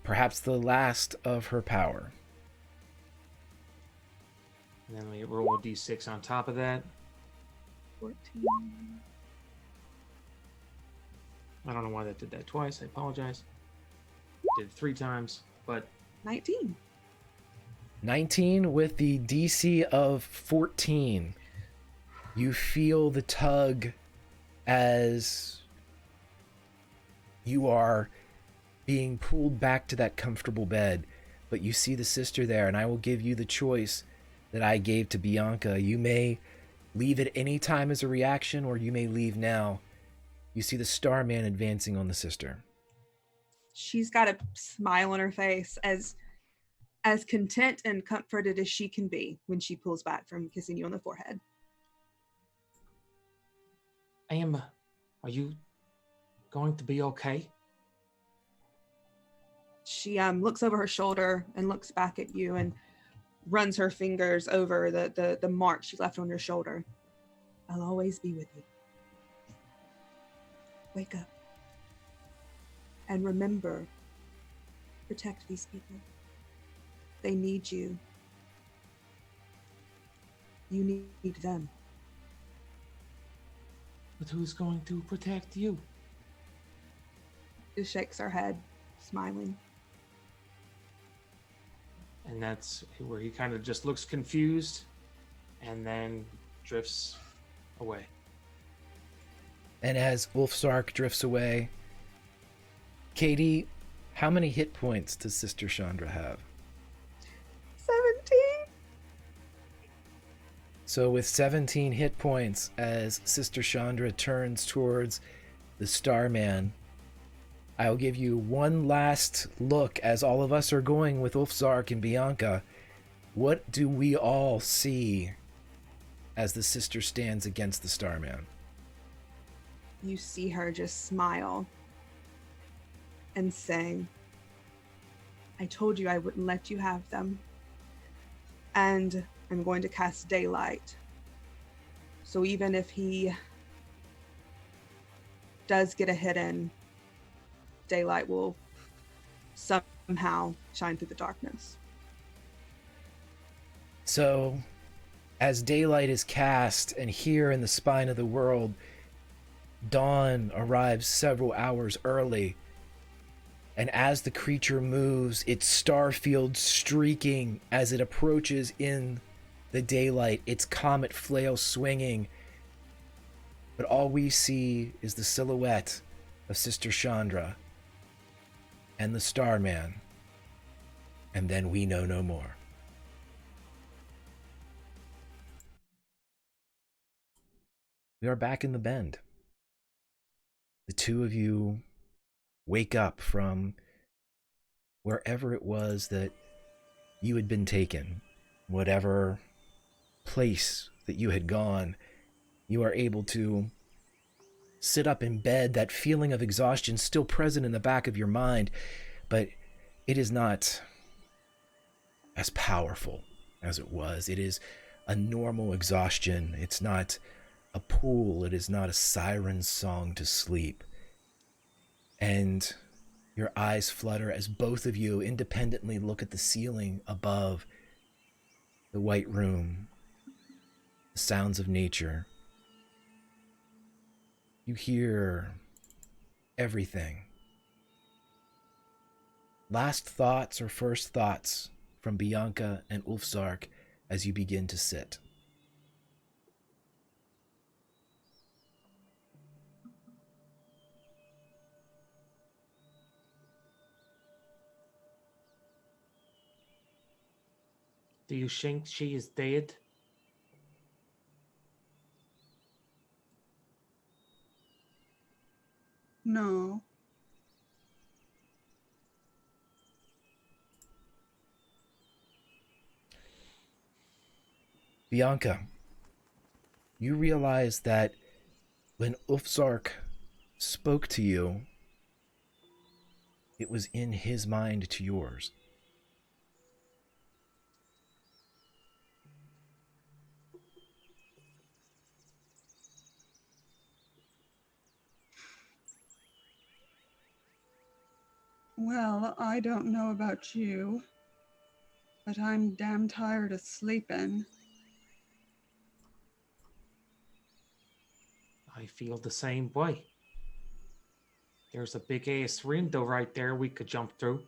perhaps the last of her power. And then we roll a D6 on top of that. 14. I don't know why that did that twice. I apologize. Did it 3 times, but 19. 19 with the DC of 14. You feel the tug as you are being pulled back to that comfortable bed, but you see the sister there, and I will give you the choice that I gave to Bianca. You may leave at any time as a reaction, or you may leave now. You see the Starman advancing on the sister. She's got a smile on her face, as content and comforted as she can be when she pulls back from kissing you on the forehead. Are you going to be okay? She looks over her shoulder and looks back at you and runs her fingers over the mark she left on your shoulder. I'll always be with you. Wake up. And remember, protect these people. They need you. You need them. But who's going to protect you? She shakes her head, smiling. And that's where he kind of just looks confused and then drifts away. And as Ulfsark drifts away, Katie, how many hit points does Sister Chandra have? 17. So with 17 hit points, as Sister Chandra turns towards the Starman, I'll give you one last look as all of us are going with Ulfsark and Bianca. What do we all see as the sister stands against the Starman? You see her just smile and say, I told you I wouldn't let you have them. And I'm going to cast daylight. So even if he does get a hit in, daylight will somehow shine through the darkness. So, as daylight is cast, and here in the spine of the world, dawn arrives several hours early, and as the creature moves, its star field streaking as it approaches in the daylight, its comet flail swinging. But all we see is the silhouette of Sister Chandra and the Starman, and then we know no more. We are back in the Bend. The two of you wake up from wherever it was that you had been taken, whatever place that you had gone. You are able to sit up in bed, that feeling of exhaustion still present in the back of your mind, but it is not as powerful as it was. It is a normal exhaustion. It's not a pool. It is not a siren song to sleep. And your eyes flutter as both of you independently look at the ceiling above the white room, the sounds of nature. You hear everything. Last thoughts or first thoughts from Bianca and Ulfsark as you begin to sit. Do you think she is dead? No. Bianca, you realize that when Ulfsark spoke to you, it was in his mind to yours. Well, I don't know about you, but I'm damn tired of sleeping. I feel the same way. There's a big ass window right there we could jump through.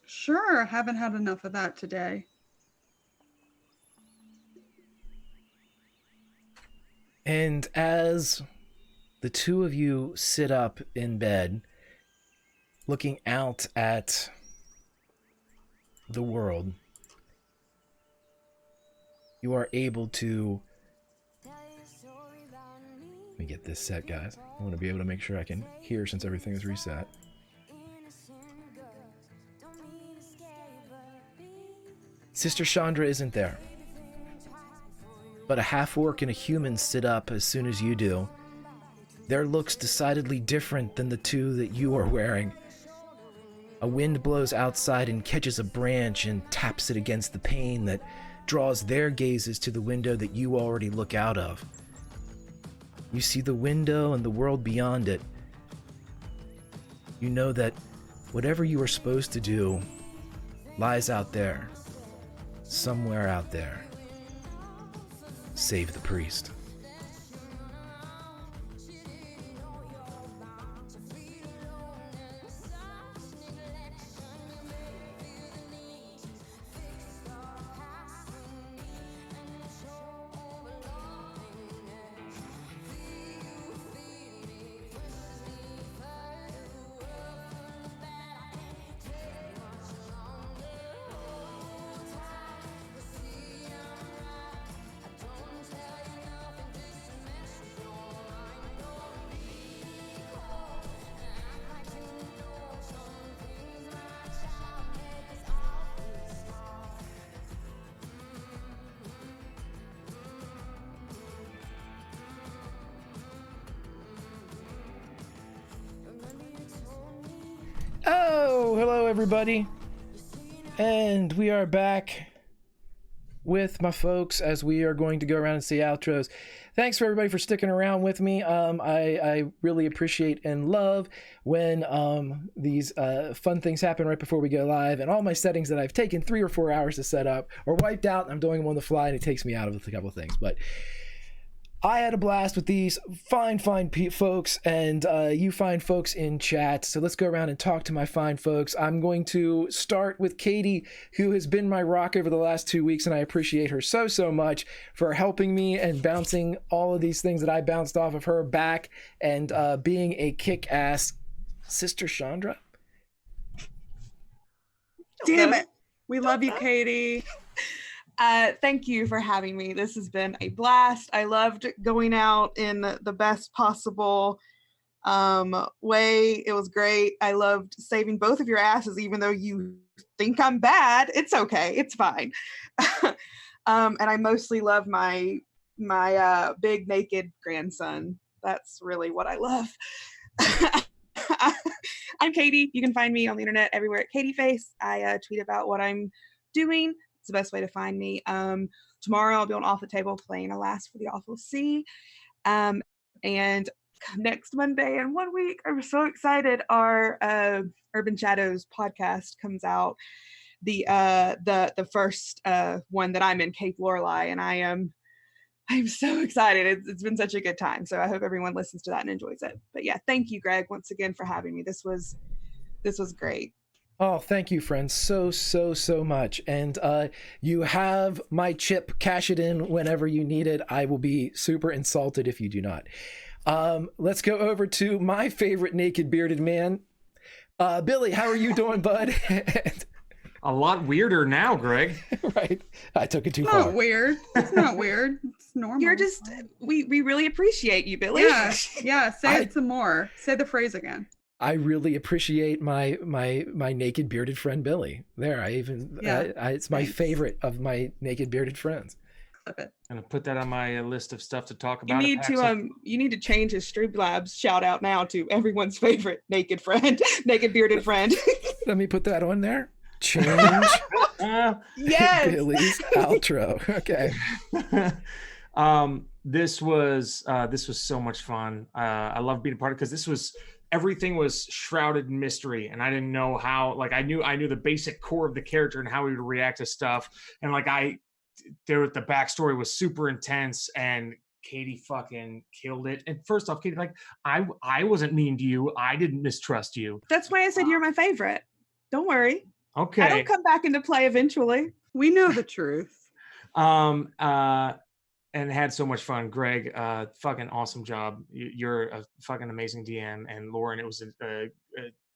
Sure, haven't had enough of that today. And as the two of you sit up in bed, looking out at the world, you are able to... Let me get this set, guys. I want to be able to make sure I can hear since everything is reset. Sister Chandra isn't there, but a half-orc and a human sit up as soon as you do. Their looks decidedly different than the two that you are wearing. A wind blows outside and catches a branch and taps it against the pane that draws their gazes to the window that you already look out of. You see the window and the world beyond it. You know that whatever you are supposed to do lies out there, somewhere out there. Save the priest. everybody. And we are back with my folks as we are going to go around and see outros. Thanks for everybody for sticking around with me. I really appreciate and love when these fun things happen right before we go live, and all my settings that I've taken 3 or 4 hours to set up are wiped out, and I'm doing them on the fly, and it takes me out of a couple of things. But I had a blast with these fine folks, and you fine folks in chat. So let's go around and talk to my fine folks. I'm going to start with Katie, who has been my rock over the last 2 weeks, and I appreciate her so much for helping me and bouncing all of these things that I bounced off of her back, and being a kick-ass Sister Chandra. Damn it. We love you, Katie. Thank you for having me. This has been a blast. I loved going out in the best possible way. It was great. I loved saving both of your asses, even though you think I'm bad. It's okay. It's fine. And I mostly love my big naked grandson. That's really what I love. I'm Katie. You can find me on the internet everywhere at KatieFace. I tweet about what I'm doing. The best way to find me. Tomorrow I'll be on Off the Table playing Alas for the Awful Sea. And next Monday in 1 week, I'm so excited, our Urban Shadows podcast comes out. The first one that I'm in, Cape Lorelei, and I'm so excited. It's been such a good time. So I hope everyone listens to that and enjoys it. But yeah, thank you, Greg, once again for having me. This was great. Oh, thank you, friends, so much. And you have my chip. Cash it in whenever you need it. I will be super insulted if you do not. Let's go over to my favorite naked bearded man. Billy, how are you doing, bud? A lot weirder now, Greg. Right. I took it too It's far. not weird. It's not weird. It's normal. You're just, we really appreciate you, Billy. Yeah. Say it some more. Say the phrase again. I really appreciate my naked bearded friend Billy. There, it's my favorite of my naked bearded friends. Love it. I'm gonna put that on my list of stuff to talk about. You need to change his Streamlabs shout out now to everyone's favorite naked bearded friend. Let me put that on there. Change Yes. Billy's outro. Okay. This was so much fun. I love being a part of it, because everything was shrouded in mystery, and I didn't know how. Like, I knew the basic core of the character and how he would react to stuff, and the backstory was super intense, and Katie fucking killed it. And first off, Katie, I wasn't mean to you. I didn't mistrust you. That's why I said you're my favorite. Don't worry. Okay. I'll come back into play eventually. We know the truth. And had so much fun. Greg, fucking awesome job. You're a fucking amazing DM. And Lauren, it was a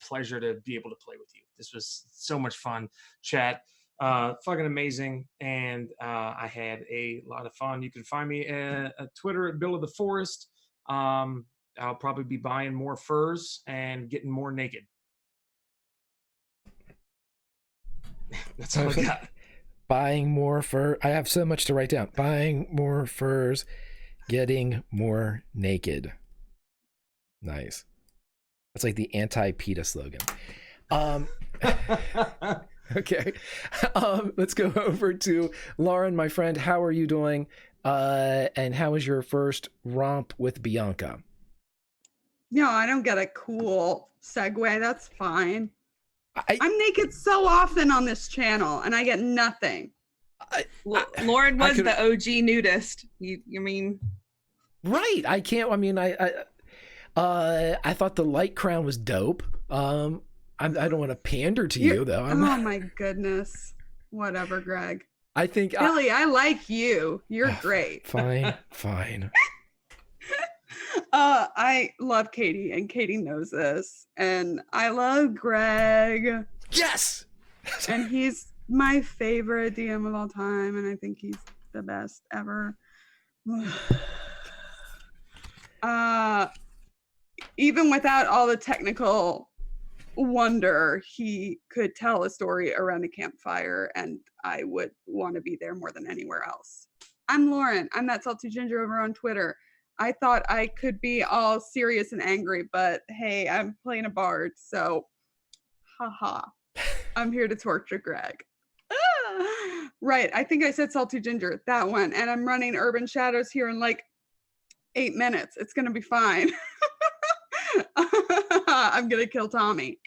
pleasure to be able to play with you. This was so much fun. Chat, fucking amazing. And I had a lot of fun. You can find me at Twitter at Bill of the Forest. I'll probably be buying more furs and getting more naked. That's all I got. Buying more fur. I have so much to write down. Buying more furs, getting more naked. Nice. That's like the anti-PETA slogan. Okay. Let's go over to Lauren, my friend. How are you doing? And how was your first romp with Bianca? No, I don't get a cool segue. That's fine. I'm naked so often on this channel, and I get nothing. Lauren was the OG nudist. You mean? Right. I can't. I mean, I thought the light crown was dope. I don't want to pander to you though. Oh my goodness. Whatever, Greg. I think Billy, I like you. You're great. Fine. I love Katie, and Katie knows this, and I love Greg. Yes. And he's my favorite DM of all time, and I think he's the best ever. Even without all the technical wonder, he could tell a story around a campfire, and I would want to be there more than anywhere else. I'm Lauren. I'm that salty ginger over on Twitter. I thought I could be all serious and angry, but hey, I'm playing a bard, so haha. I'm here to torture Greg. Right. I think I said salty ginger, that one. And I'm running Urban Shadows here in like 8 minutes. It's going to be fine. I'm going to kill Tommy.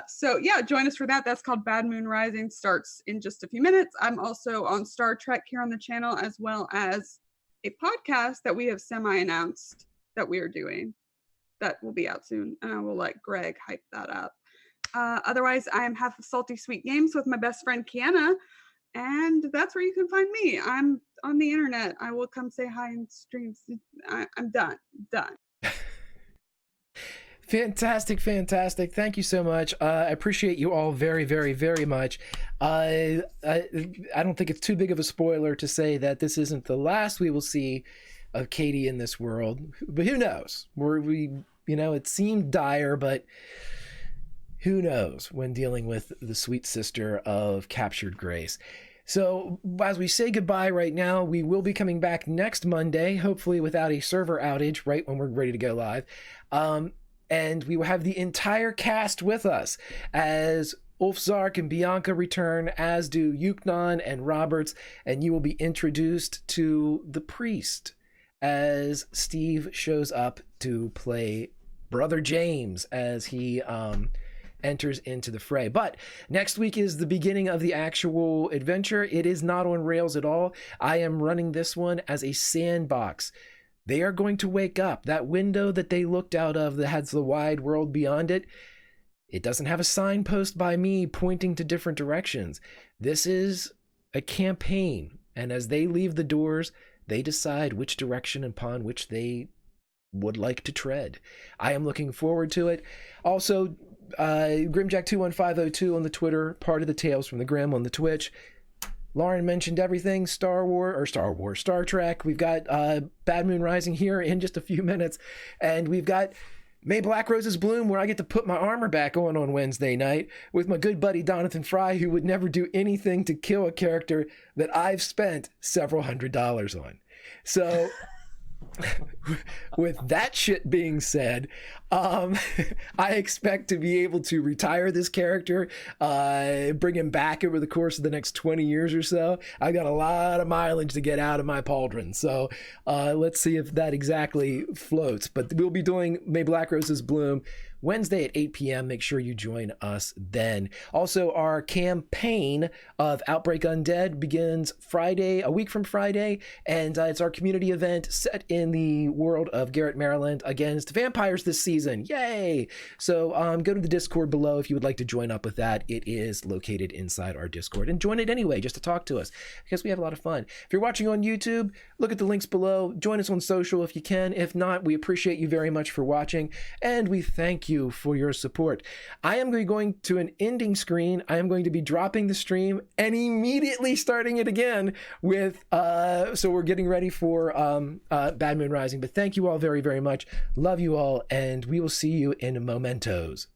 So yeah, join us for that. That's called Bad Moon Rising, starts in just a few minutes. I'm also on Star Trek here on the channel, as well as a podcast that we have semi-announced that we are doing that will be out soon, and I will let Greg hype that up. Otherwise, I am Half of Salty Sweet Games with my best friend Kiana, and that's where you can find me. I'm on the internet. I will come say hi in streams. I'm done. Fantastic. Thank you so much. I appreciate you all very, very, very much. I don't think it's too big of a spoiler to say that this isn't the last we will see of Katie in this world, but who knows? It seemed dire, but who knows when dealing with the sweet sister of captured Grace. So as we say goodbye right now, we will be coming back next Monday, hopefully without a server outage, right when we're ready to go live. And we will have the entire cast with us as Ulf Zark and Bianca return, as do Yuknon and Roberts, and you will be introduced to the priest as Steve shows up to play Brother James as he enters into the fray. But next week is the beginning of the actual adventure. It is not on rails at all. I am running this one as a sandbox. They are going to wake up. That window that they looked out of that has the wide world beyond it, it doesn't have a signpost by me pointing to different directions. This is a campaign, and as they leave the doors, they decide which direction upon which they would like to tread. I am looking forward to it. Also, Grimjack21502 on the Twitter, part of the Tales from the Grim on the Twitch. Lauren mentioned everything, Star Trek. We've got Bad Moon Rising here in just a few minutes. And we've got May Black Roses Bloom, where I get to put my armor back on Wednesday night with my good buddy Donathan Fry, who would never do anything to kill a character that I've spent several $100s on. So with that shit being said, I expect to be able to retire this character, bring him back over the course of the next 20 years or so. I got a lot of mileage to get out of my pauldron, so let's see if that exactly floats. But we'll be doing May Black Roses Bloom Wednesday at 8 p.m. Make sure you join us then. Also, our campaign of Outbreak Undead begins Friday, a week from Friday, and it's our community event set in the world of Garrett, Maryland, against vampires this season. Yay! So go to the Discord below if you would like to join up with that. It is located inside our Discord, and join it anyway just to talk to us, because we have a lot of fun. If you're watching on YouTube, look at the links below. Join us on social if you can. If not, we appreciate you very much for watching, and we thank you for your support. I am going to an ending screen. I am going to be dropping the stream and immediately starting it again with so we're getting ready for Bad Moon Rising. But thank you all very, very much. Love you all, and we will see you in mementos.